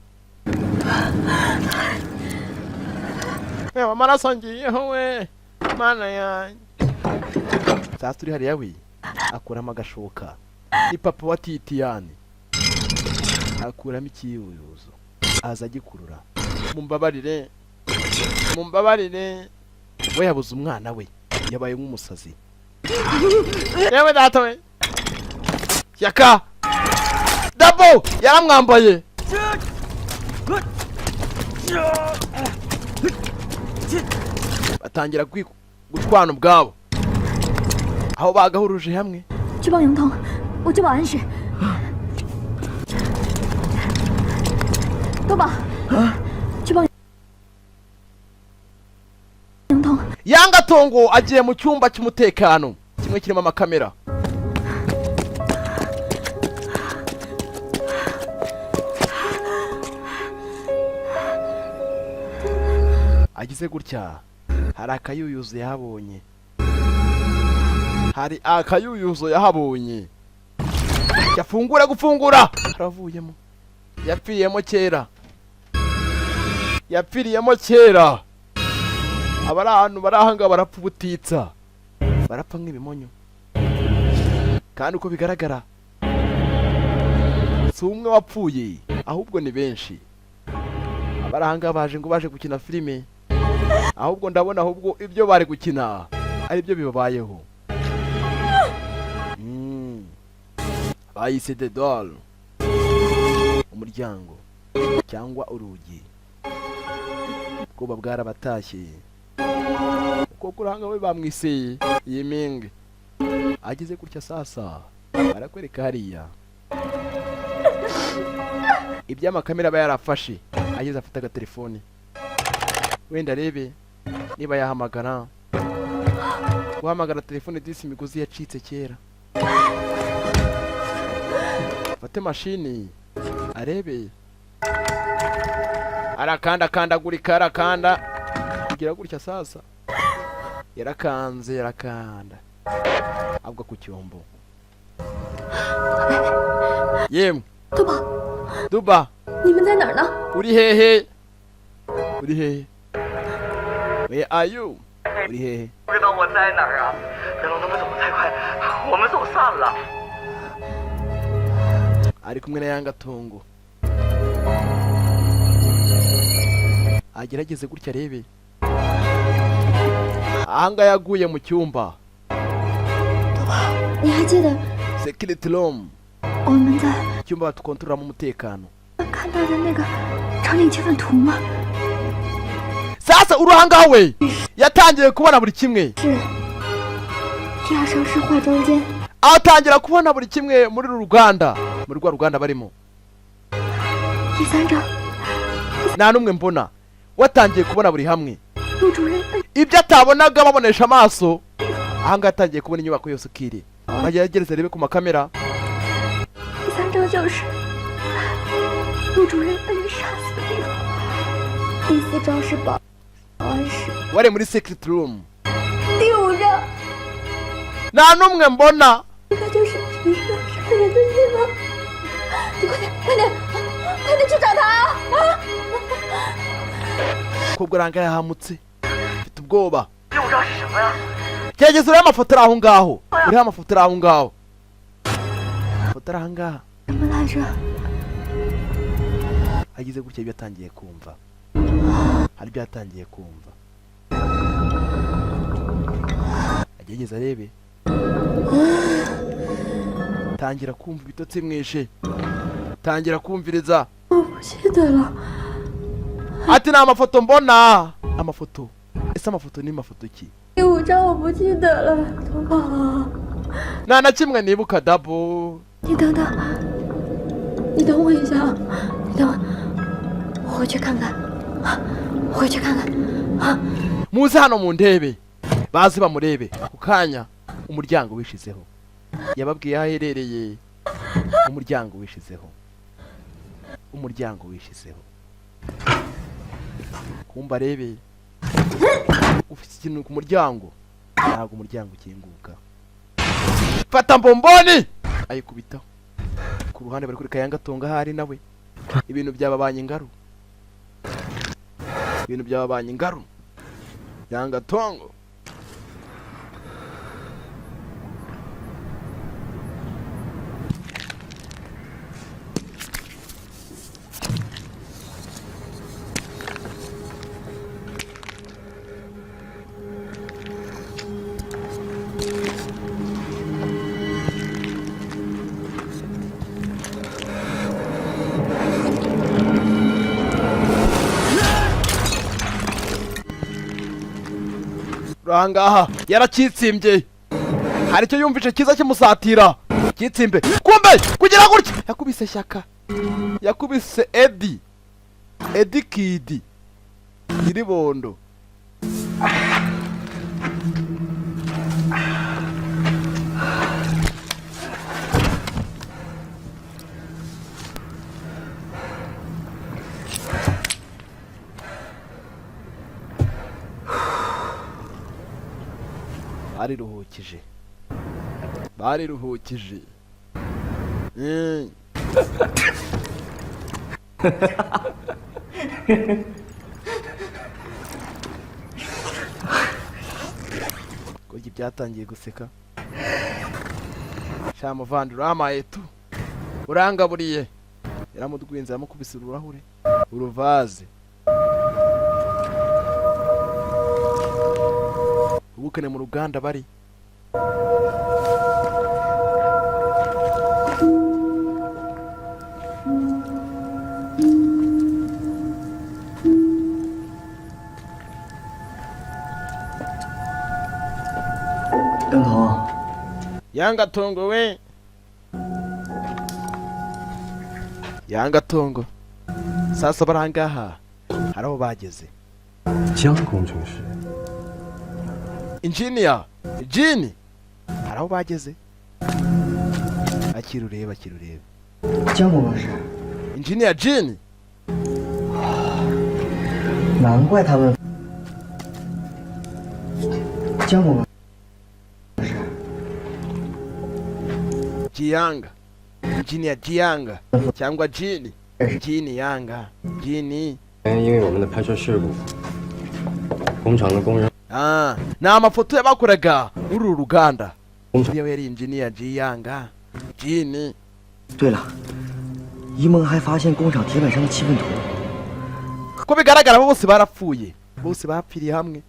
amaraso ngiyeho we mana yanjye sasa turi hariya we akuramo agashoka ni papa wa Titiyani akuramo ikiyuzuzo aza agikurura mumbabarire we yabuze umwana we yabaye nk'umusazi yewe data we Shyaka Dabo yaramwambaye batangira gutwana ubwabo aho bagahuruje hamwe 去报营通，我去保安室。多宝，去报营通。 Yangatongo agiye mu cyumba cy'umutekano kimwe kirimo amakamera. Agize gutya hari akayuyuzo yahabonye. Hari akayuyuzo yahabonye. Yafungura gufungura haravuyemo. Yapfiriyemo kera. Yapfiriyemo kera. Abari ahantu barahanga barapfa ubutitsa. Barapfa nk'ibimonyo. Kandi uko bigaragara si umwe wapfuye ahubwo ni benshi. Abarahanga baje ngo baje gukina filime. Ahubwo ndabona ahubwo ibyo bari gukina ari byo bibabayeho. Bayise the door. Umuryango cyangwa urugi. Ubwoba bwarabatashye. Uko kuranga we bamwiseye Yiming. Agize gutya sasa barakwereka hariya iby'amakamera aba yarafashe. Ageze afata agatelefone wenda rebe niba yahamagara. Guhamagara telefone disi imigozi yacitse kera. Fate mashini arebe. Arakanda kandagurika arakanda kugira gutya sasa. Yarakanze yarakanda abwa ku cyombo. Yem Duba Duba 你们在哪儿呢？ uri hehe? Uri hehe? Where are you? Uri hehe? 不知道我在哪儿啊！人龙他们走得太快，我们走散了。 Ari kumwe na Yangatongo. Agerageze gutya rebe. Ahanga yaguye mu cyumba. 你还记得 Security room. 我们在 Icyumba batukontororamo umutekano. 看到的那个场景气氛图吗？ Sasa uruhanga we yatangiye kubona buri kimwe. 是地下城市化妆间。 Atangira kubona buri kimwe muri Ruganda. Muri rwa Ruganda barimo. 第三章， Nta numwe mbona. Watangiye kubona buri hamwe. 陆主任， Ibyo atabonaga babonesha amaso. Ahanga yatangiye kubona inyubako yose ukiri. Agerageze rebe ku makamera. 第三章就是陆主任被人杀死的地方。第四章是保安室。 Wari muri secret room. 第五章， Nta numwe mbona. 这个就是你说杀人的地方。你快点，快点，快点去找他啊！ Kobwa ranga yahamutse. Mfite ubwoba. 六章是什么呀？ Gerageza urebe amafoto ari aho ngaho. Urebe amafoto ari aho ngaho. Amafoto ari aho ngaho. 什么来着？ Agize gutya ibyo atangiye kumva. Hari ibyo atangiye kumva. Agerageza arebe. Tangira kumva ibitotsi mwishe. Tangira kumviriza. 我不记得了。 Ati nta mafoto mbona. Amafoto. Ese amafoto ni mafoto ki? 第五章我不记得了，多宝。 Nta na kimwe nibuka dabo. 你等等，你等我一下啊！你等我回去看看，我回去看看啊！ Muze hano mu ndebe. Bazi bamurebe. Ku kanya umuryango wishizeho. Yababwiye aho aherereye. Umuryango wishizeho. Umuryango wishizeho. Kumba rebe. Ufite ikintu ku muryango. Ntabwo umuryango ukinguka. Fata mbomboni. Ayikubitaho. Ku ruhande bari kuri Yangatongo hari nawe. Ibintu byababanye ingaru. Ibintu byababanye ingaru. Yangatongo. Rangaha yarakitsimbye. hari icyo yumvise cyiza kimusatira kitsimbe, kumbe kugira gutya yakubise Shyaka, yakubise Edi Kidi Nyiribondo. bariruhukije Gogi byatangiye guseka. Sha muvandi uramaye tu, urangaburiye. Yaramudwinze aramukubise ururahure, uruvaze. Ubukane mu ruganda bari. Yangatongo we, Yangatongo. Sasa barangaha haraho bageze. Engineer Jini haraho bageze. Akirureba Engineer Jini. 难怪他问江某 Jianga, Engineer Jianga cyangwa Jini, Jini Yanga, Jini. 因为我们的拍摄事故，工厂的工人 ni amafoto yabakoraga muri uru ruganda. Iyo yari Engineer Jianga, Jini. 对了，一梦还发现工厂铁板上的气氛图。 Ko bigaragara bose barapfuye, bose bapfiriye hamwe,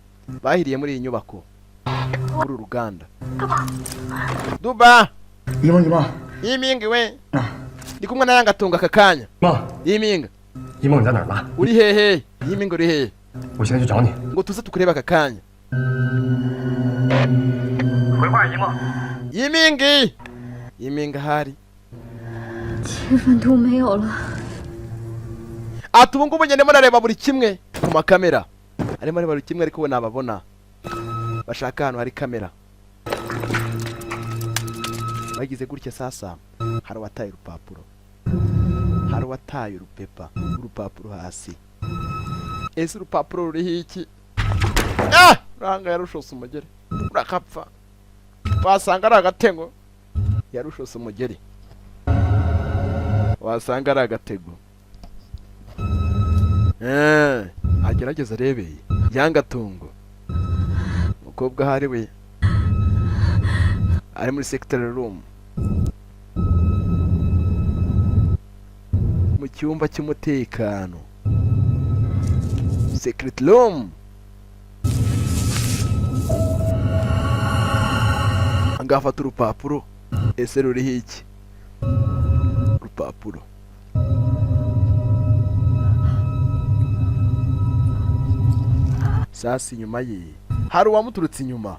bahiriye muri iyi nyubako, muri uru ruganda. Duba 一梦 Yimingi we, ndi kumwe na Yangatongo aka kanya. Yiminga 一梦你在哪儿呢？ uri hehe? Yiminga uri hehe? 我现在去找你。 ngo tuze tukureba aka kanya. 回话一梦。 Yiminga hari 气氛图没有了。 ati ubu ngubu ndimo nareba buri kimwe ku makamera, arimo areba buri kimwe ariko ubu nababona bashaka ahantu hari kamera. Bagize gutya sasa, hari wataye urupapuro, hari wataye urupapuro hasi. Ese urupapuro ruriho iki? Ranga yarushose umugeri urakapfa, wasanga ari agatego. Yarushose umugeri, wasanga ari agatego. Agerageza arebeye Yangatongo, umukobwa hari we ari muri secretary room, mu cyumba cy'umutekano, secret room. Angafata urupapuro, ese ruriho iki? Urupapuro sasa inyuma ye hari uwamuturutse inyuma,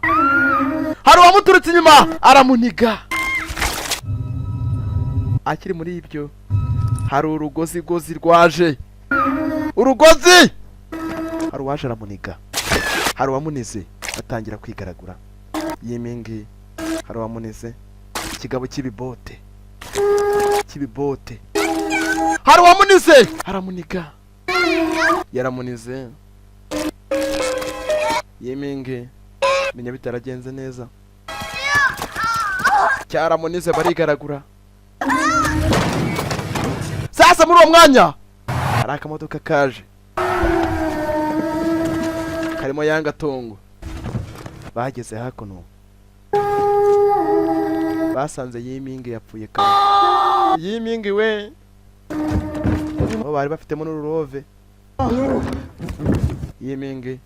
aramuniga. Akiri muri ibyo hari urugozi rwaje, hari uwaje aramuniga, hari uwamunize atangira kwigaragura. Yimingi hari uwamunize, ikigabo cy'ibibote, hari uwamunize aramuniga, yaramunize. Yimingi menya bitaragenze neza, cyaramunize barigaragura. Sasa muri uwo mwanya hari akamodoka kaje, karimo Yangatongo. Bageze hakuno basanze Yimingi yapfuye kare. Yimingi we, abo bari bafitemo n'ururove. Yimingi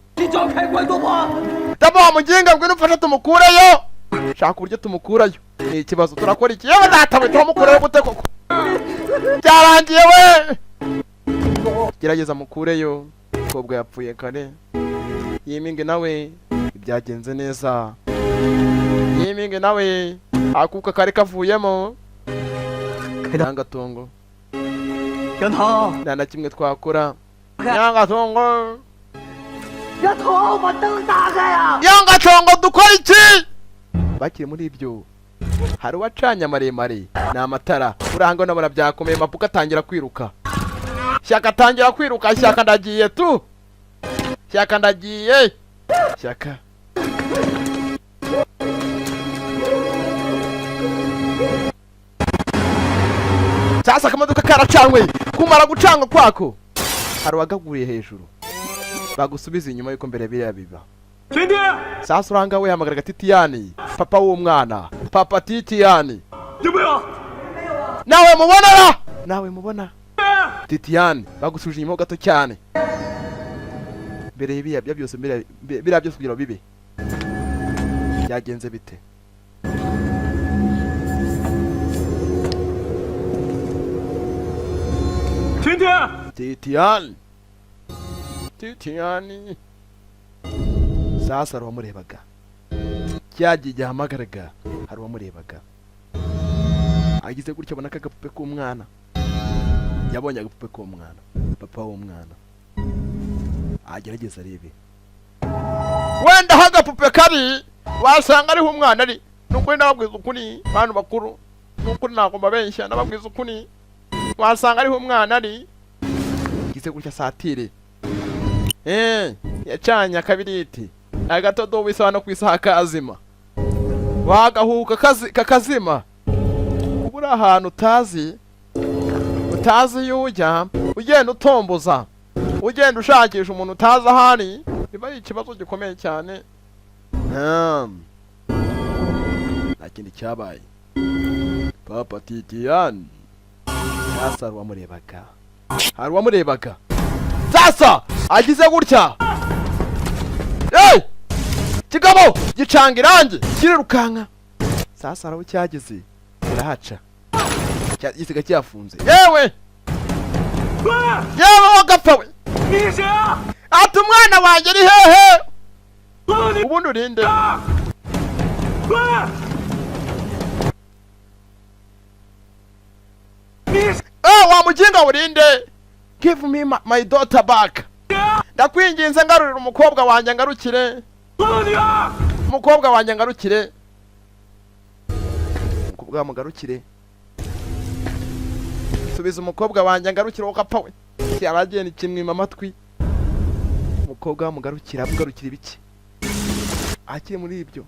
Tabo muginga ngwino ufasha tumukureyo. Shaka uburyo tumukurayo. Ni ikibazo turakora iki? Yewe datawe tumukurayo gute koko? Byarangiye we. Gerageza mukureyo. Kobwa yapfuye kare. Yimingi nawe ibyagenze neza. yimingi nawe akuka kari kavuyemo 开灯， Nyangatongo 杨桃， nta na kimwe twakora Nyangatongo 杨桃，把灯打开呀！ Nyangatongo dukora iki bakiri muri ibyo hari uwacanye maremare ni amatara uranga nabona byakomeye mapuka atangira kwiruka Shyaka atangira kwiruka Shyaka ndagiye tu Shyaka ndagiye Shyaka sasa akamodoka karacanywe kumara gucanga kwako hari uwagaguriye hejuru bagusubiza inyuma yuko mbere biriya biba sasa uranga we hamagara Titiyani papa w'umwana papa Titiyani nawe mubona nawe mubona Titiyani bagusubije inyuma gato cyane mbere y'ibiriya byose biriya byose kugira bibe byagenze bite Titiyani Titiyani sasa hari uwamurebaga cyagiye gihamagaraga hari uwamurebaga agize gutya abona kagapupe k'umwana yabonye agapupe k'umwana papa w'umwana agerageza arebe wenda aho agapupe kari wasanga ariho umwana ari nukuri nababwiza ukuri bantu bakuru nukuri ntabwo mbabeshya nababwiza ukuri wasanga ariho umwana ari agize gutya satire yacanye akabiriti agatodo wisaba no kwisaha kazima wagahuka kakazima uburi ahantu utazi yujya ugenda utomboza ugenda ushakisha umuntu utazi ahari biba ari ikibazo gikomeye cyane nta kindi cyabaye papa Titiyani sasa hari uwamurebaga sasa agize gutya kigabo gicanga irangi kirirukanka sasa araho cyageze kirahaca gisiga cyafunze yewe wagapfa we ati umwana wanjye ari hehe ubundi urinde wa muginga urinde give me my daughter back ndakwinginze ngarurira umukobwa wanjye ngarukire umukobwa wanjye ngarukire umukobwa mugarukire subiza umukobwa wanjye ngarukire ukapfa we cyaragenda kimwima amatwi umukobwa mugarukira abugarukira ibiki akiri muri ibyo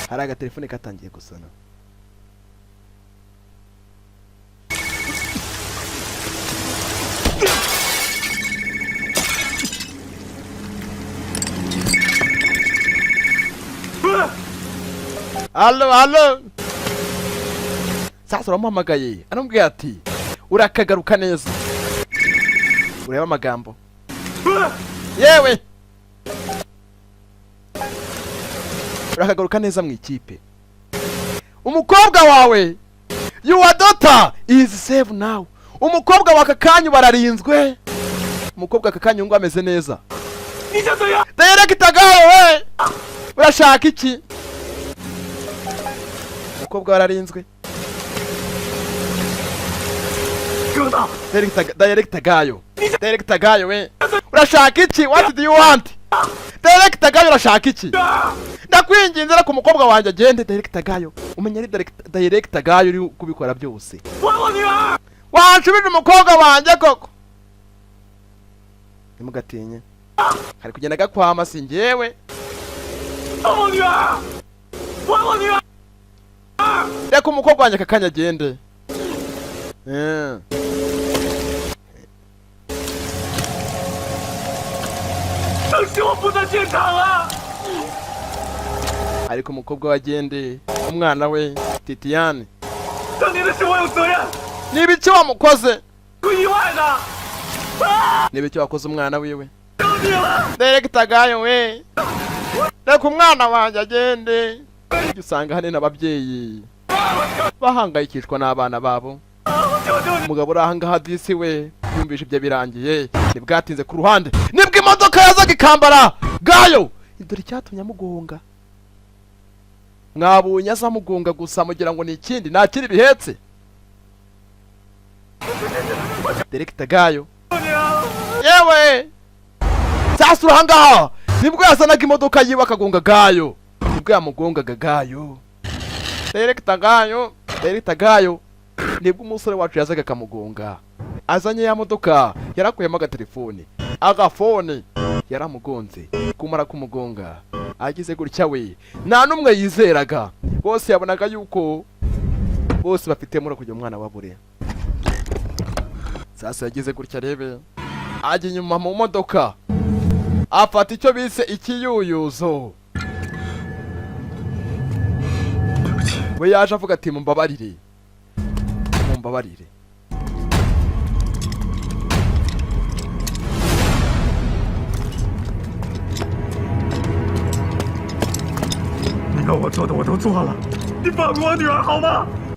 hari agatelefone katangiye gusona Allo sasa uramuhamagaye aramubwira ati urakagaruka neza ureba amagambo yewe urakagaruka neza mu ikipe umukobwa wawe your daughter is safe now umukobwa waka kanyu bararinzwe umukobwa aka kanyu ngo ameze neza Director we urashaka iki umukobwa bararinzwe Director gayo we urashaka iki what do you want Director gayo urashaka iki ndakwinginze rako umukobwa wanjye agende Director gayo umenya ari Director gayo uri kubikora byose wanshubije umukobwa wanjye koko nimugatinye hari kugenda gakwama singewe reka umukobwa wanjye kakanya agende ariko umukobwa wagende umwana we Titiyani nibiki wamukoze nibiki wakoze umwana wiwe Director gayo we reka umwana wanjye agende usanga hane n'ababyeyi bahangayikishwa n'abana babo umugabo uri ahangaha disi we yumvisha ibyo birangiye ntibwatinze ku ruhande nibwo imodoka yazaga ikambara gayo dore icyatumye amugonga. Mwabonye aza amugonga gusa mugira ngo ni ikindi nta kindi bihetse. Director Gayo yewe sasa urahangaha nibwo yazanaga imodoka yiwe akagonga Gayo, nibwo yamugongaga Gayo. Director Gayo nibwo umusore wacu yazaga akamugonga. Azanye ya modoka yarakuyemo agatelefone, agafone yaramugonze. Kumara kumugonga agize gutya we nta numwe yizeraga, bose yabonaga yuko bose bafite muri kujya umwana wabure. Sasa yagize gutya rebe ajya inyuma mu modoka afata icyo bise ikiyuyuzo. We yaje avuga ati mumbabarire.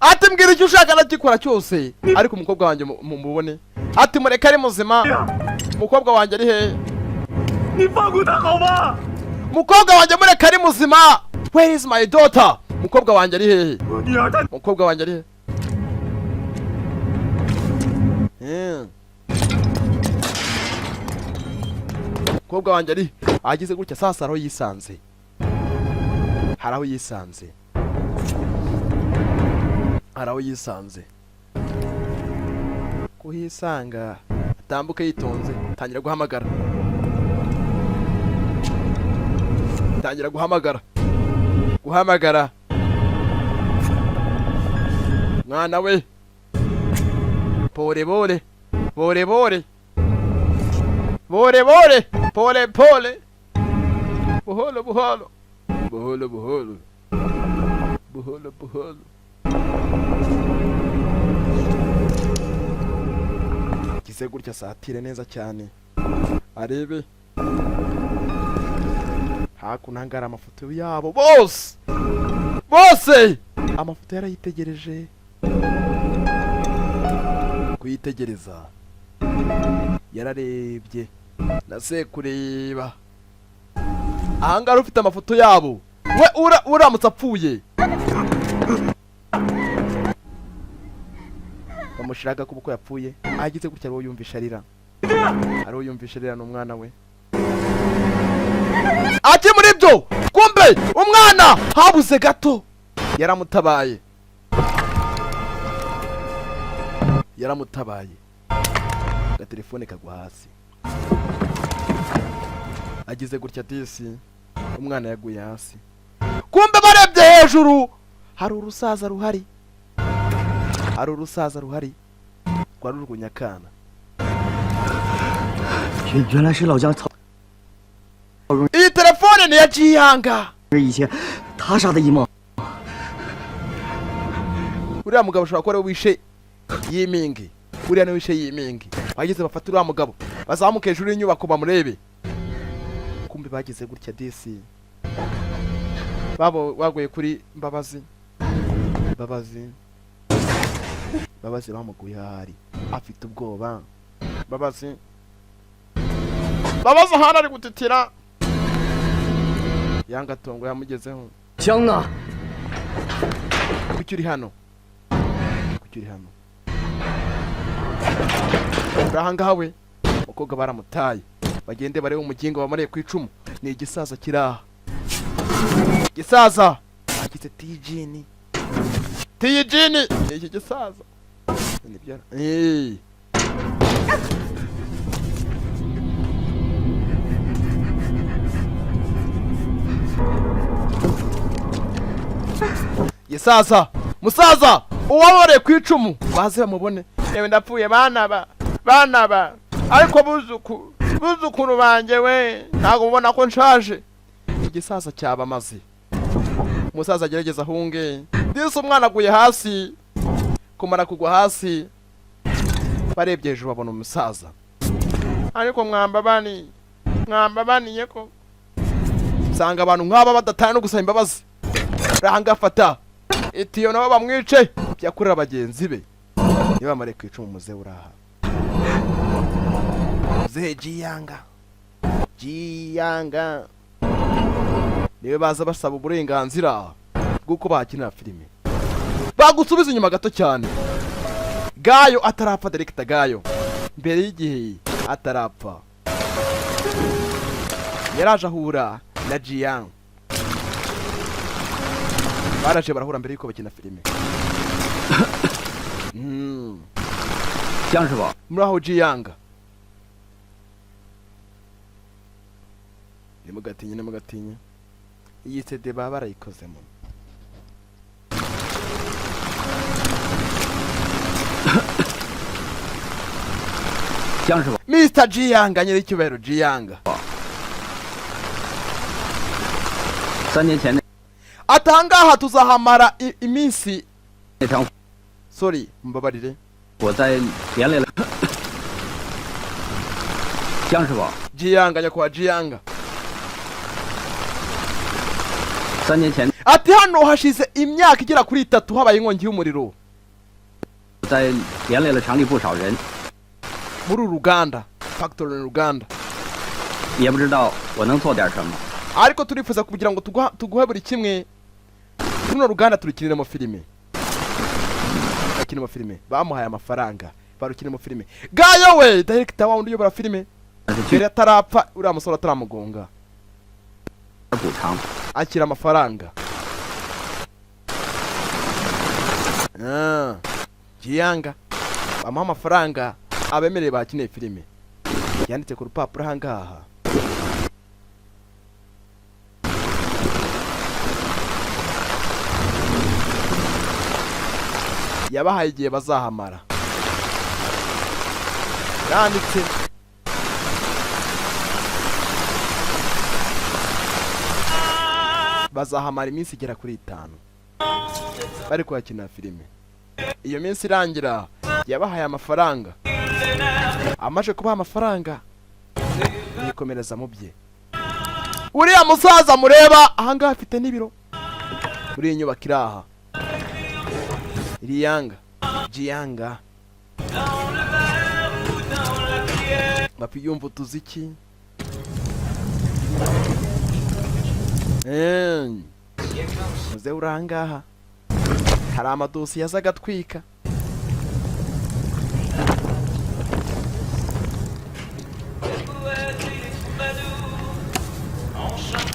Ati mbwira icyo ushaka ndagikora cyose, ariko umukobwa wanjye mumubone. Ati mureka ari muzima. Umukobwa wanjye ari hehe? Umukobwa wanjye mureka ari muzima. Where is my daughter? Umukobwa wanjye ari hehe? Umukobwa wanjye ari hehe? Umukobwa wanjye ari agize gutya sasa araho yisanze. Haraho yisanze. Kuhisanga atambuka yitonze, tangira guhamagara. Mwana we pole buholo gize gutya satire neza cyane arebe hakuno hangara amafoto yabo bose amafoto yarayitegereje kuyitegereza yararebye nase kureba ahangara ufite amafoto yabo we uramutse apfuye bamushiraga kuko yapfuye agize gutya ariwo yumvisha arira n'umwana we. Ati muri byo kumbe umwana habuze gato yaramutabaye agatelefone kagwa hasi. Agize gutya disi umwana yaguye hasi. Kumbe barebye hejuru hari urusaza ruhari rwari urwunyakana. Iyi telefone ni ya Jihanga. Uriya mugabo ushobora kuba wishe Yimingi. Bagize bafata uriya mugabo bazamuka hejuru y'inyubako bamurebe. Kumbe bagize gutya disi babo waguye kuri Mbabazi bamuguye hari afite ubwoba. Mbabazi hana ari gutitira yanga tongo yamugezeho. Cyangwa kuki uri hano urahanga we umukobwa baramutaye bagende barebe umugingo bamariye ku icumu. Ni igisaza kiraha agize tijini iki gisaza nibyo musaza uwabore ku icumu baze bamubone. Yewe ndapfuye bana ba ariko buzukuru banjye we ntago ubona ko nshaje. Igisaza cyabamaze. Umusaza agerageza ahunge disi umwana aguye hasi. Kumara kugwa hasi barebye hejuru babona umusaza. Ariko mwambabaniye ko sanga abantu nk'aba badatana no gusaba imbabazi. Rahangafata itiyo nabo bamwice byakurira bagenzi be. Niba mare kwica umuze uraha. muzehe Jiyanga niwe baza basaba uburenganzira bw'uko bakinira filime. Bagusubiza inyuma gato cyane. Gayo atarapfa, Director Gayo mbere y'igihe atarapfa, yaraje ahura na Jiyanga. Baraje barahura mbere yuko bakina filime. 江师傅， muraho Jiyanga. Nimugatinya iyi CD baba barayikozemo. Mr. Jiyanga, nyiricyubahiro Jiyanga. 3年前 Atangaha tuzahamara iminsi. 那场， Sorry, mbabarire. 我在连累了江师傅。 Jiyanga, nyakwa Jiyanga. 3年前 Ati hano hashize imyaka igera kuri 3 habaye inkongi y'umuriro 在连累了厂里不少人， muri uruganda, factory Ruganda. 也不知道我能做点什么。 Ariko turifuza kugira ngo tuguhe buri kimwe. Runo ruganda turukinira mu filime. Bakina mu filime. Bamuhaye amafaranga. Barukina mu filime. Gayo we, director wa undi uyobora filime. Mbere atarapfa uriya musore ataramugonga. 补偿 Akira amafaranga. Jiyanga bamuha amafaranga abemereye bakineye filime. Yanditse ku rupapuro ahangaha. Yabahaye igihe bazahamara. Yanditse bazahamara iminsi igera kuri 5 bari kwakina filime. Iyo minsi irangira yabahaye amafaranga. Amaje kubaha amafaranga yikomereza mu bye. Uriya musaza mureba ahangaha afite n'ibiro muri iyi nyubako iraha. Jiyanga bapiyumva utuziki. Muze urangaha hari amadosi yazaga atwika.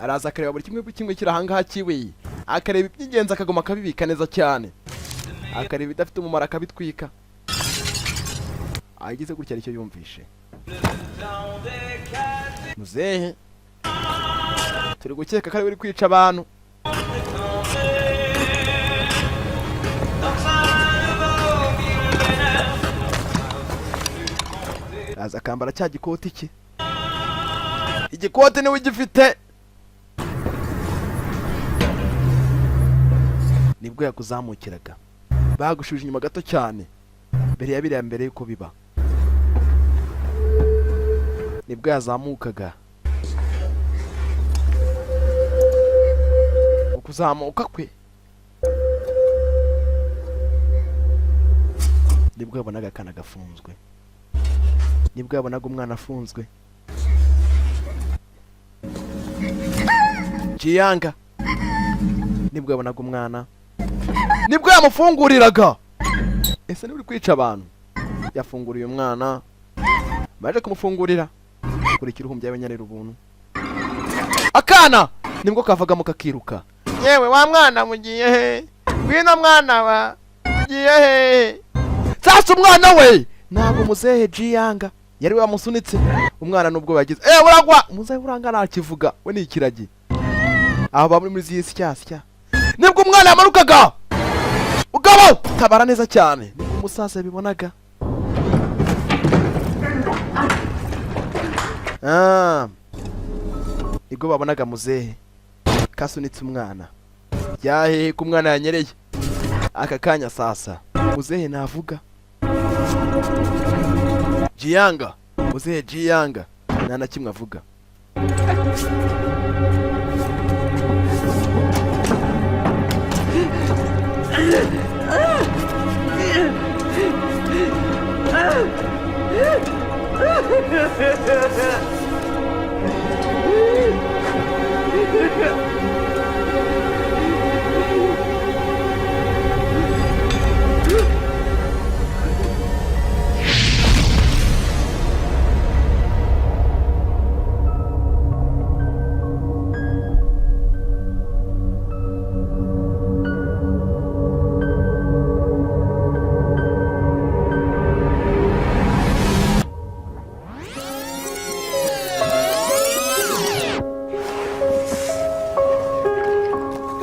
Araza akareba buri kimwe kiri ahangaha kiwe, akareba iby'ingenzi akagoma akabibika neza cyane, akareba ibidafite umumaro akabitwika. Agize gutya aricyo yumvishe. Muzehe turi gukeka ko ari uri kwica abantu. Aza akambara cya gikoti cye. Igikoti niwe ugifite. Nibwo yakuzamukiraga. Bagushuje inyuma gato cyane. Mbere ya biriya mbere yuko biba. Nibwo yazamukaga. Ukuzamuka kwe. Nibwo yabonaga akana gafunzwe. Nibwo yabonaga umwana afunzwe. Jiyanga nibwo yabonaga umwana. Nibwo yamufunguriraga. Ese ni uri kwica abantu? Yafunguriye umwana. Baje kumufungurira. Kurikira uhumbya y'abanyarira ubuntu. Akana nibwo kavagamo kakiruka. Yewe wa mwana mugiye he? Wino mwana wa mugiye he? Sasa umwana we ntabwo muzehe Jiyanga yari we wamusunitse. Umwana nubwo bagize uragwa muzehe uranga nakivuga we ni ikiragi. Aho bamuri muri zisi cyasya. Nibwo umwana yamarukaga. Ugabo tabara neza cyane. Nibwo umusasa yabibonaga. Nibwo babonaga muzehe kasunitse umwana. Yahe ku mwana yanyereye. Aka kanya sasa muzehe navuga. Jiyanga muzehe Jiyanga nta na kimwe avuga.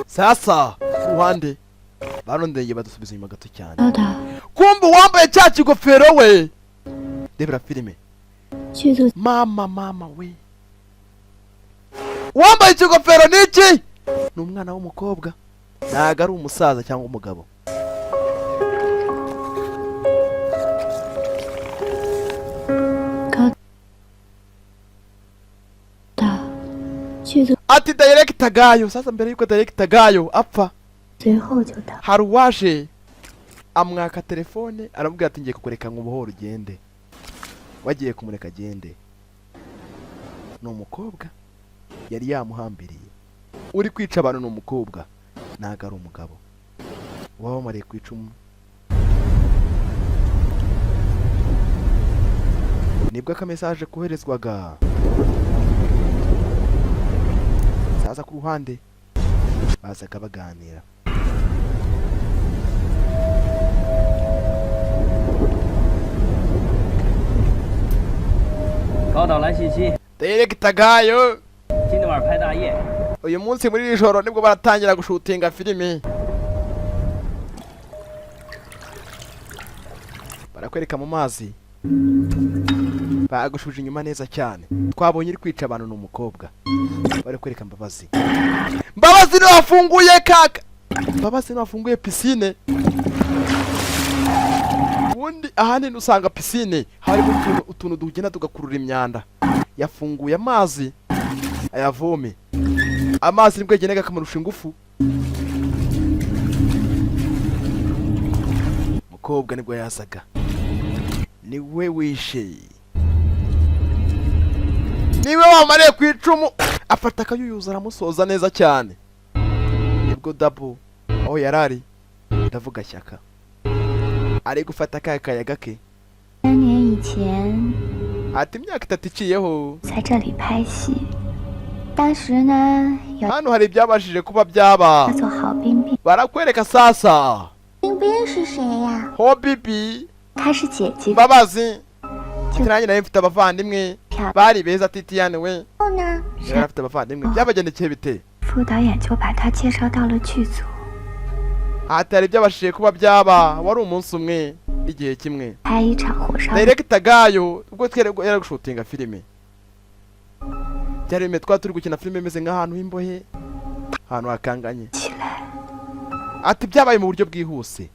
sasa uruhande barondeye badusubiza inyuma gato cyane 高达 kumbe uwambaye cya kigofero we rebera filime 剧组 mama we uwambaye ikigofero ni iki ni umwana w'umukobwa ntago ari umusaza cyangwa umugabo 高达剧组 ati director gayo sasa mbere yuko director gayo apfa 随后就到 hari uwaje amwaka telefone aramubwira ati ngiye kukureka ngo umuhoro ugende wagiye kumureka agende ni umukobwa yari yamuhambiriye uri kwica abantu ni umukobwa ntago ari umugabo wabamariye ku icumu nibwo akamesaje koherezwaga saza ku ruhande bazaga baganira Director gayo 今天晚上拍大夜， uyu munsi muri iri joro nibwo baratangira gushutinga filimi barakwereka mu mazi bagushuje inyuma neza cyane twabonye iri kwica abantu ni umukobwa bari kwereka Mbabazi niwe wafunguye kaka Mbabazi niwe wafunguye pisine ubundi ahanini usanga pisine harimo utuntu tugenda tugakurura imyanda yafunguye amazi ayavome amazi nibwo yagendaga akamurusha ingufu umukobwa nibwo yazaga niwe wishe niwe wamariye ku icumu afata akayuyuza aramusoza neza cyane nibwo dabo aho yarari ndavuga shyaka ari gufata kaya kayaga ke 3年以前 ati imyaka 3 iciyeho 在这里拍戏，当时呢有 hano hari ibyabashije kuba byaba 叫做郝冰冰。 barakwereka sasa 冰冰是谁呀？ ho bibi 她是姐姐。 Mbabazi ati nanjye nawe mfite abavandimwe bari beza Titiane we 后呢， yari afite abavandimwe byabagendekeye bite 副导演就把她介绍到了剧组。 ati hari ibyabashije kuba byaba wari umunsi umwe igihe kimwe 拍一场火烧 Director gayo ubwo yari gushutinga filime byari bimwe twari turi gukina filime imeze nk'ahantu h'imbohe ahantu hakanganye 起来， ati byabaye mu buryo bwihuse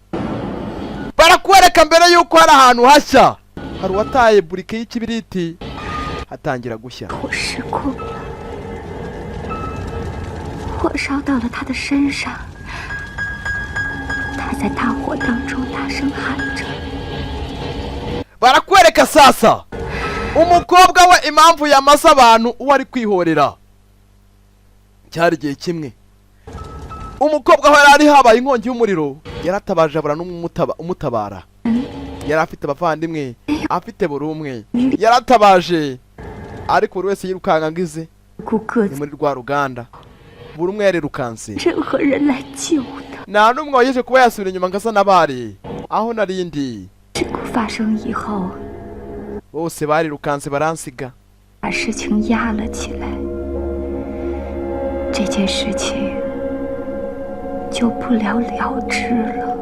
barakwereka mbere yuko hari ahantu hashya hari uwataye burike y'ikibiriti hatangira gushya 火失控了，火烧到了他的身上，他在大火当中大声喊着。 barakwereka sasa umukobwa we impamvu yamasa abantu uwo ari kwihorera cyari igihe kimwe umukobwa we yari habaye inkongi y'umuriro yaratabaje abura umutabara yari afite abavandimwe afite buri umwe yaratabaje ariko buri wese yirukanka ngize 顾个 ni 子， muri rwa ruganda buri umwe yarirukanse 任何人来救他。 nta n'umwe wageje kuba yasubira inyuma ngo asa n'abari aho narindi 事故发生以后， bose barirukanse baransiga 把事情压了起来，这件事情就不了了之了。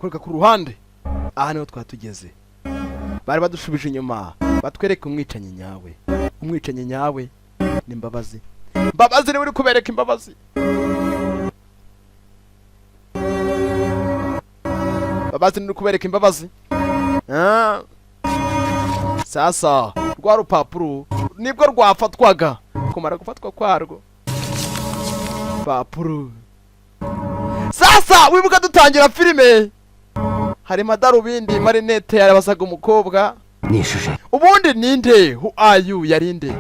bakwereka ku ruhande. Aha niho twari tugeze. Bari badushubije inyuma batwereka umwicanyi nyawe. Umwicanyi nyawe ni Mbabazi. Mbabazi niwe uri kubereka imbabazi. Mbabazi niwe uri kubereka imbabazi. Sasa rwa rupapuro nibwo rwafatwaga. Kumara gufatwa kwarwo papuro. Sasa wibuka dutangira filime hari madarubindi marinette yarabasaga umukobwa. Ubundi ninde? Who are you? Yarinde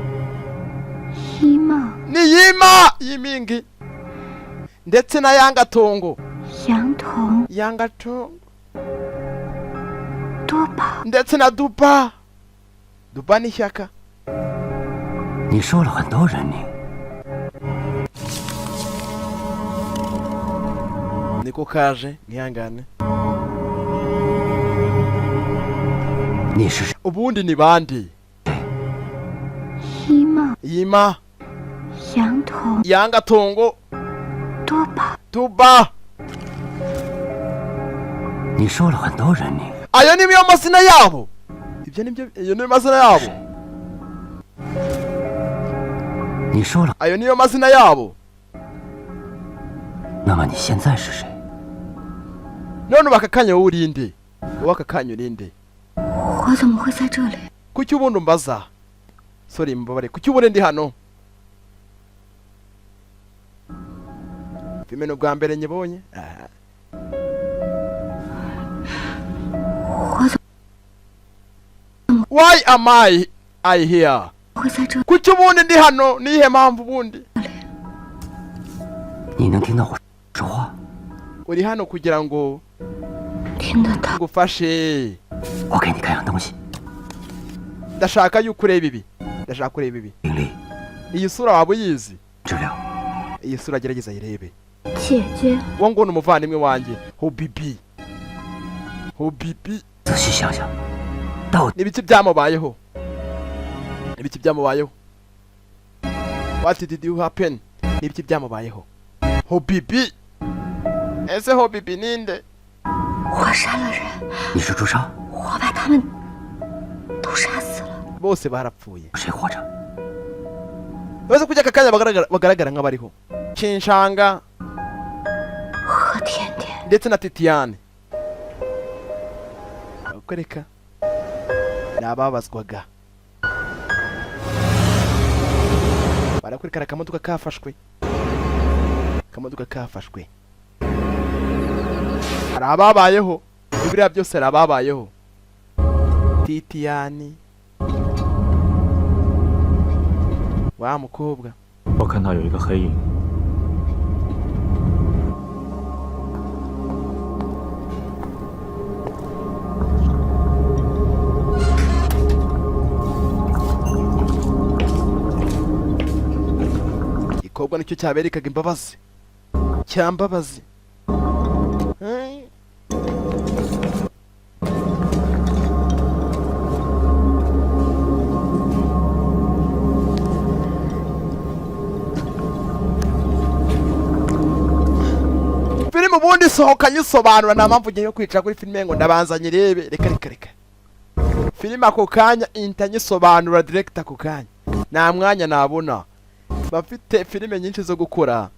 Yima. Ni Yima Yimingi ndetse na Yangatongo. Yangatongo Dupa ndetse na Dupa. Dupa ni Shyaka. 你说了很多人名， niko kaje nkihangane. 你是谁？ Ubundi ni bandi? Yima Yangatongo Dupa. 你说了很多人名， Ayo niyo mazina yabo. Ibyo nibyo, iyo niyo mazina yabo. 你说了， Ayo niyo mazina yabo. 那么你现在是谁？ None bakakanya urinde. Wakakanya urinde. 我怎么会在这里？ Kuki ubundi umbaza? Sorry mbabare. Kuki ubundi ndi hano? Filime no bwa mbere nyibonye. Why am I here? 会在这？ Kuki ubundi ndi hano? Nihe mpamvu ubundi? 你能听到我说话？ Uri hano kugira ngo 听得到。 ngufashe. 我给你看样东西。 Ndashaka yuko ureba ibi. Ndashaka kureba ibi. 林丽， Iyi sura waba uyizi? 治疗。 Iyi sura gerageza yirebe. 姐姐， Wo ngo ni umuvandimwe wanjye. Hobibi. Hobibi. 仔细想想，到底 Nibiki byamubayeho? Nibiki byamubayeho? What did you happen? Nibiki byamubayeho? Hobibi. Ese Hobibi ninde? 我杀了人， 你是朱砂， 我把他们都杀死了。 Bose barapfuye. 谁活着？ Bose kujya kakanya bagaragara nk'abariho. Kinshanga 和甜甜， ndetse na Titiane. Bakwereka nababazwaga. Barakwereka akamodoka kafashwe. Akamodoka kafashwe. Hari ababayeho. Ibiriya byose hari ababayeho. Titiane. Wa mukobwa. 我看到有一个黑影， Ikobwa nicyo cyaberekaga imbabazi. Cyambabazi. Filime ubundi sohoka nyisobanura nta mpamvu ngiye kwicara kuri filime ngo ndabanza nyirebe. Reka. Filime ako kanya inta nyisobanura direct ako kanya. Nta mwanya nabona. Bafite filime nyinshi zo gukora.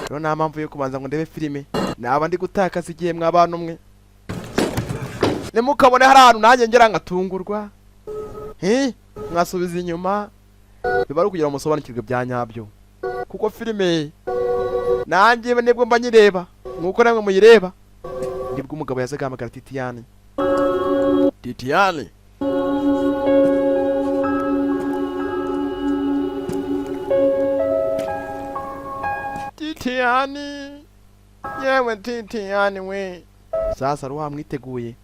Rero nta mpamvu yo kubanza ngo ndebe filime. Naba ndi gutakaza igihe mw'abantu mwe. Nimukabone hari ahantu nanjye ngera ngatungurwa. Mwasubiza inyuma. Biba ari kugira ngo musobanukirwe bya nyabyo. Kuko filime nanjye nibwo mba nyireba. Nkuko namwe muyireba. Nibwo umugabo yazaga hamagara Titiane. Titiane. Titiane. Yewe Titiane we. Sasa ruha mwiteguye.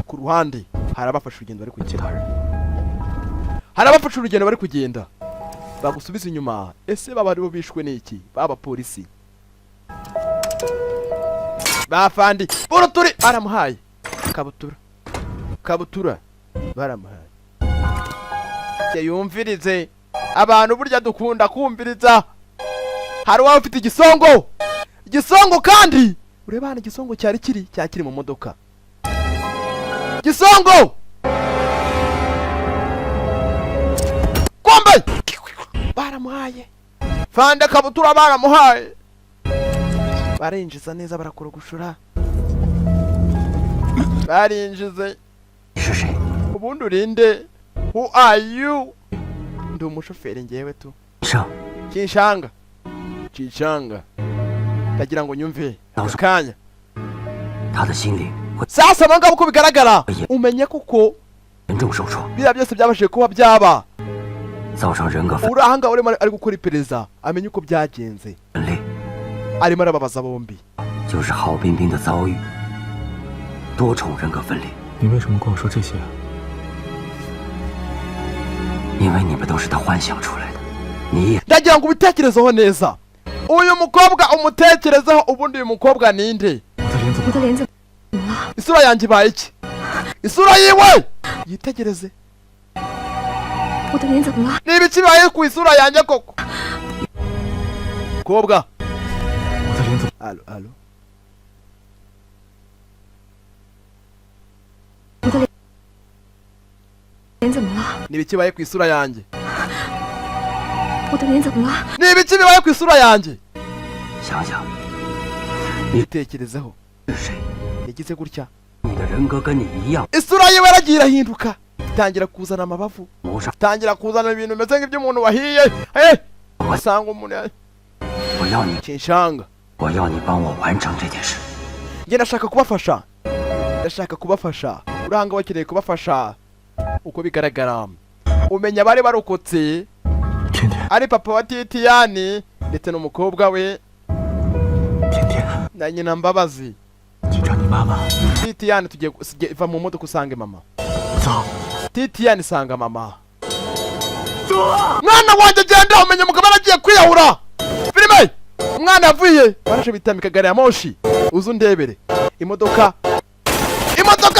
Ku ruhande hari abafashe urugendo bari kugenda. Hari abafashe urugendo bari kugenda. Bagusubiza inyuma. Ese baba aribo bishwe n'iki? Baba polisi. Bafandi. Buruturi baramuhaye. Kabutura. Baramuhaye. Yumvirize. Abantu burya dukunda kumviriza. Hari uwa ufite igisongo. Igisongo kandi ureba hano igisongo cyari kiri mu modoka. Gisongo kombe baramuhaye fanda kabutura, baramuhaye, barinjiza neza, barakurugushura, barinjize. Ubundi urinde? Who are you? Ndi umushoferi ngewe tu. Kinshanga ndagira ngo nyumve akanya. Sasa abangaba uko bigaragara umenye kuko biriya byose byabashije kuba byaba. Urahanga urimo ari gukora iperereza amenye uko byagenze, arimo arababaza bombi. 就是郝冰冰的遭遇，多重人格分裂。你为什么跟我说这些啊？ 因为你们都是他幻想出来的，你也 ndagira ngo ubitekerezeho neza. Uyu mukobwa umutekerezeho, ubundi uyu mukobwa ninde? 我的脸怎么了？ Isura yanjye ibaye iki? Isura yiwe yitegereze. 我的脸怎么了？ Ni ibiki bibaye ku isura yanjye koko? Mukobwa. Alo. 我的脸怎么了？ Ni ibiki bibaye ku isura yanjye? 我的脸怎么了？ Ni ibiki bibaye ku isura yanjye? 想想 Yitekerezeho. 是谁？ Yagize gutya. 你的人格跟你一样， Isura yiwe yaragiye irahinduka, itangira kuzana amabavu, 谋杀。 itangira kuzana ibintu bimeze nk'iby'umuntu wahiye. Wasanga umuntu 我要你， Kinshanga. 我要你帮我完成这件事。 Njye ndashaka kubafasha. Urahanga wakeneye kubafasha. Uko bigaragara umenya bari barokotse ari papa wa Titiyani ndetse n'umukobwa we na nyina Mbabazi. Titiyani tugiye va mu modoka usange mama. Titiyani sanga mama. Mwana wanjye genda umenye umugabo aragiye kwiyahura. Filime umwana yavuye barashe bitamika gari ya moshi. Uzu ndebere imodoka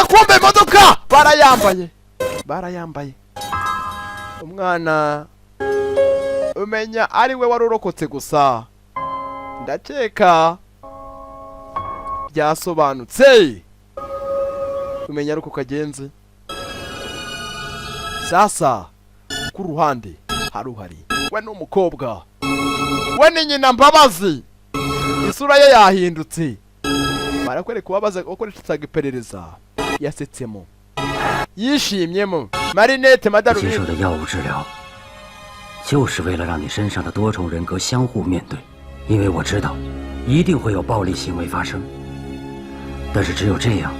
kumbe imodoka barayambaye. Umwana umenya ari we wari urokotse gusa. Ndakeka byasobanutse. Umenya ari uko kagenze. Sasa ku ruhande haruhari we n'umukobwa, we ni nyina Mbabazi. Isura ye yahindutse, barakwereka uwabaza ukoreshaga iperereza. Yasetsemo, yishimyemo, marinette 接 madarubindi. 受的药物治疗，就是为了让你身上的多重人格相互面对，因为我知道一定会有暴力行为发生，但是只有这样，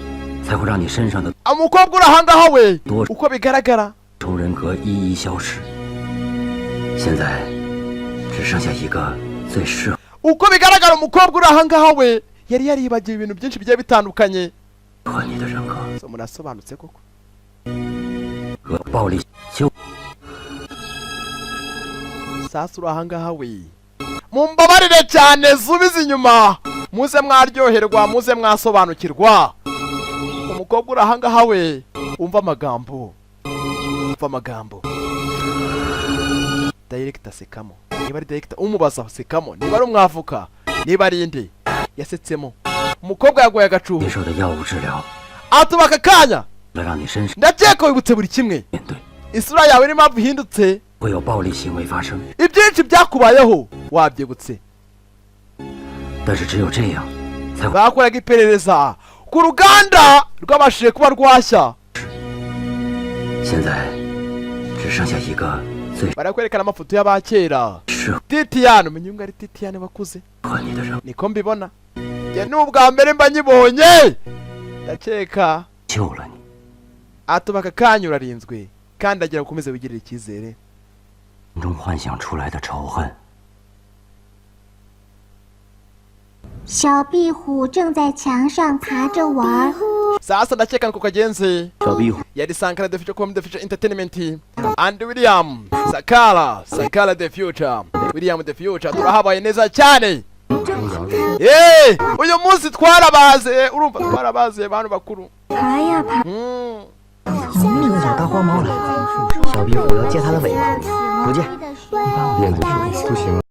才会让你身上的 Umukobwa urahangaha we uko bigaragara 多重人格一一消失。现在只剩下一个最适合 uko bigaragara umukobwa urahangaha we yari yaribagiwe ibintu byinshi bigiye bitandukanye. 你的人格 So murasobanutse koko. 和暴力就 Sasa urahangaha we mumbabarire cyane, zubiza inyuma, muze mwaryoherwa, muze mwasobanukirwa. Umukobwa urahangaha we umva amagambo. Director sekamo, niba ari director umubaza sekamo, niba ari umwavuka, niba ari inde. Yasetsemo, umukobwa yagoye agacuho. 接受的药物治疗， Atubaka kanya 为了让你身上 ndakeka wibutse buri kimwe. 面对 Isura yawe n'impamvu ihindutse, 会有暴力行为发生， ibyinshi byakubayeho wabyibutse. 但是只有这样，才会 Bakoraga iperereza ku ruganda rwabashije kuba rwashya. 现在只剩下一个最 Barakwerekana amafoto y'abakera. 适合 Titiyani, umenye ngo ari Titiyani bakuze. 你的人， Niko mbibona. Njye n'ubwa mbere mba nyibonye. Ndakeka 救了你。 atubaka kanya urarinzwe kandi agira ukomeze wigirire icyizere. 中幻想出来的仇恨， 小壁虎正在墙上爬着玩。 Sasa ndakeka niko kagenze. 小壁虎， Yari Sankara the Future com the Future Entertainment and William Sakala the Future. William the Future turahabaye neza cyane. Uyu munsi twarabaze, urumva twarabaze abantu bakuru. 爬呀爬， 从里找大花猫来，小壁虎要借它的尾巴，不借。燕子说不行。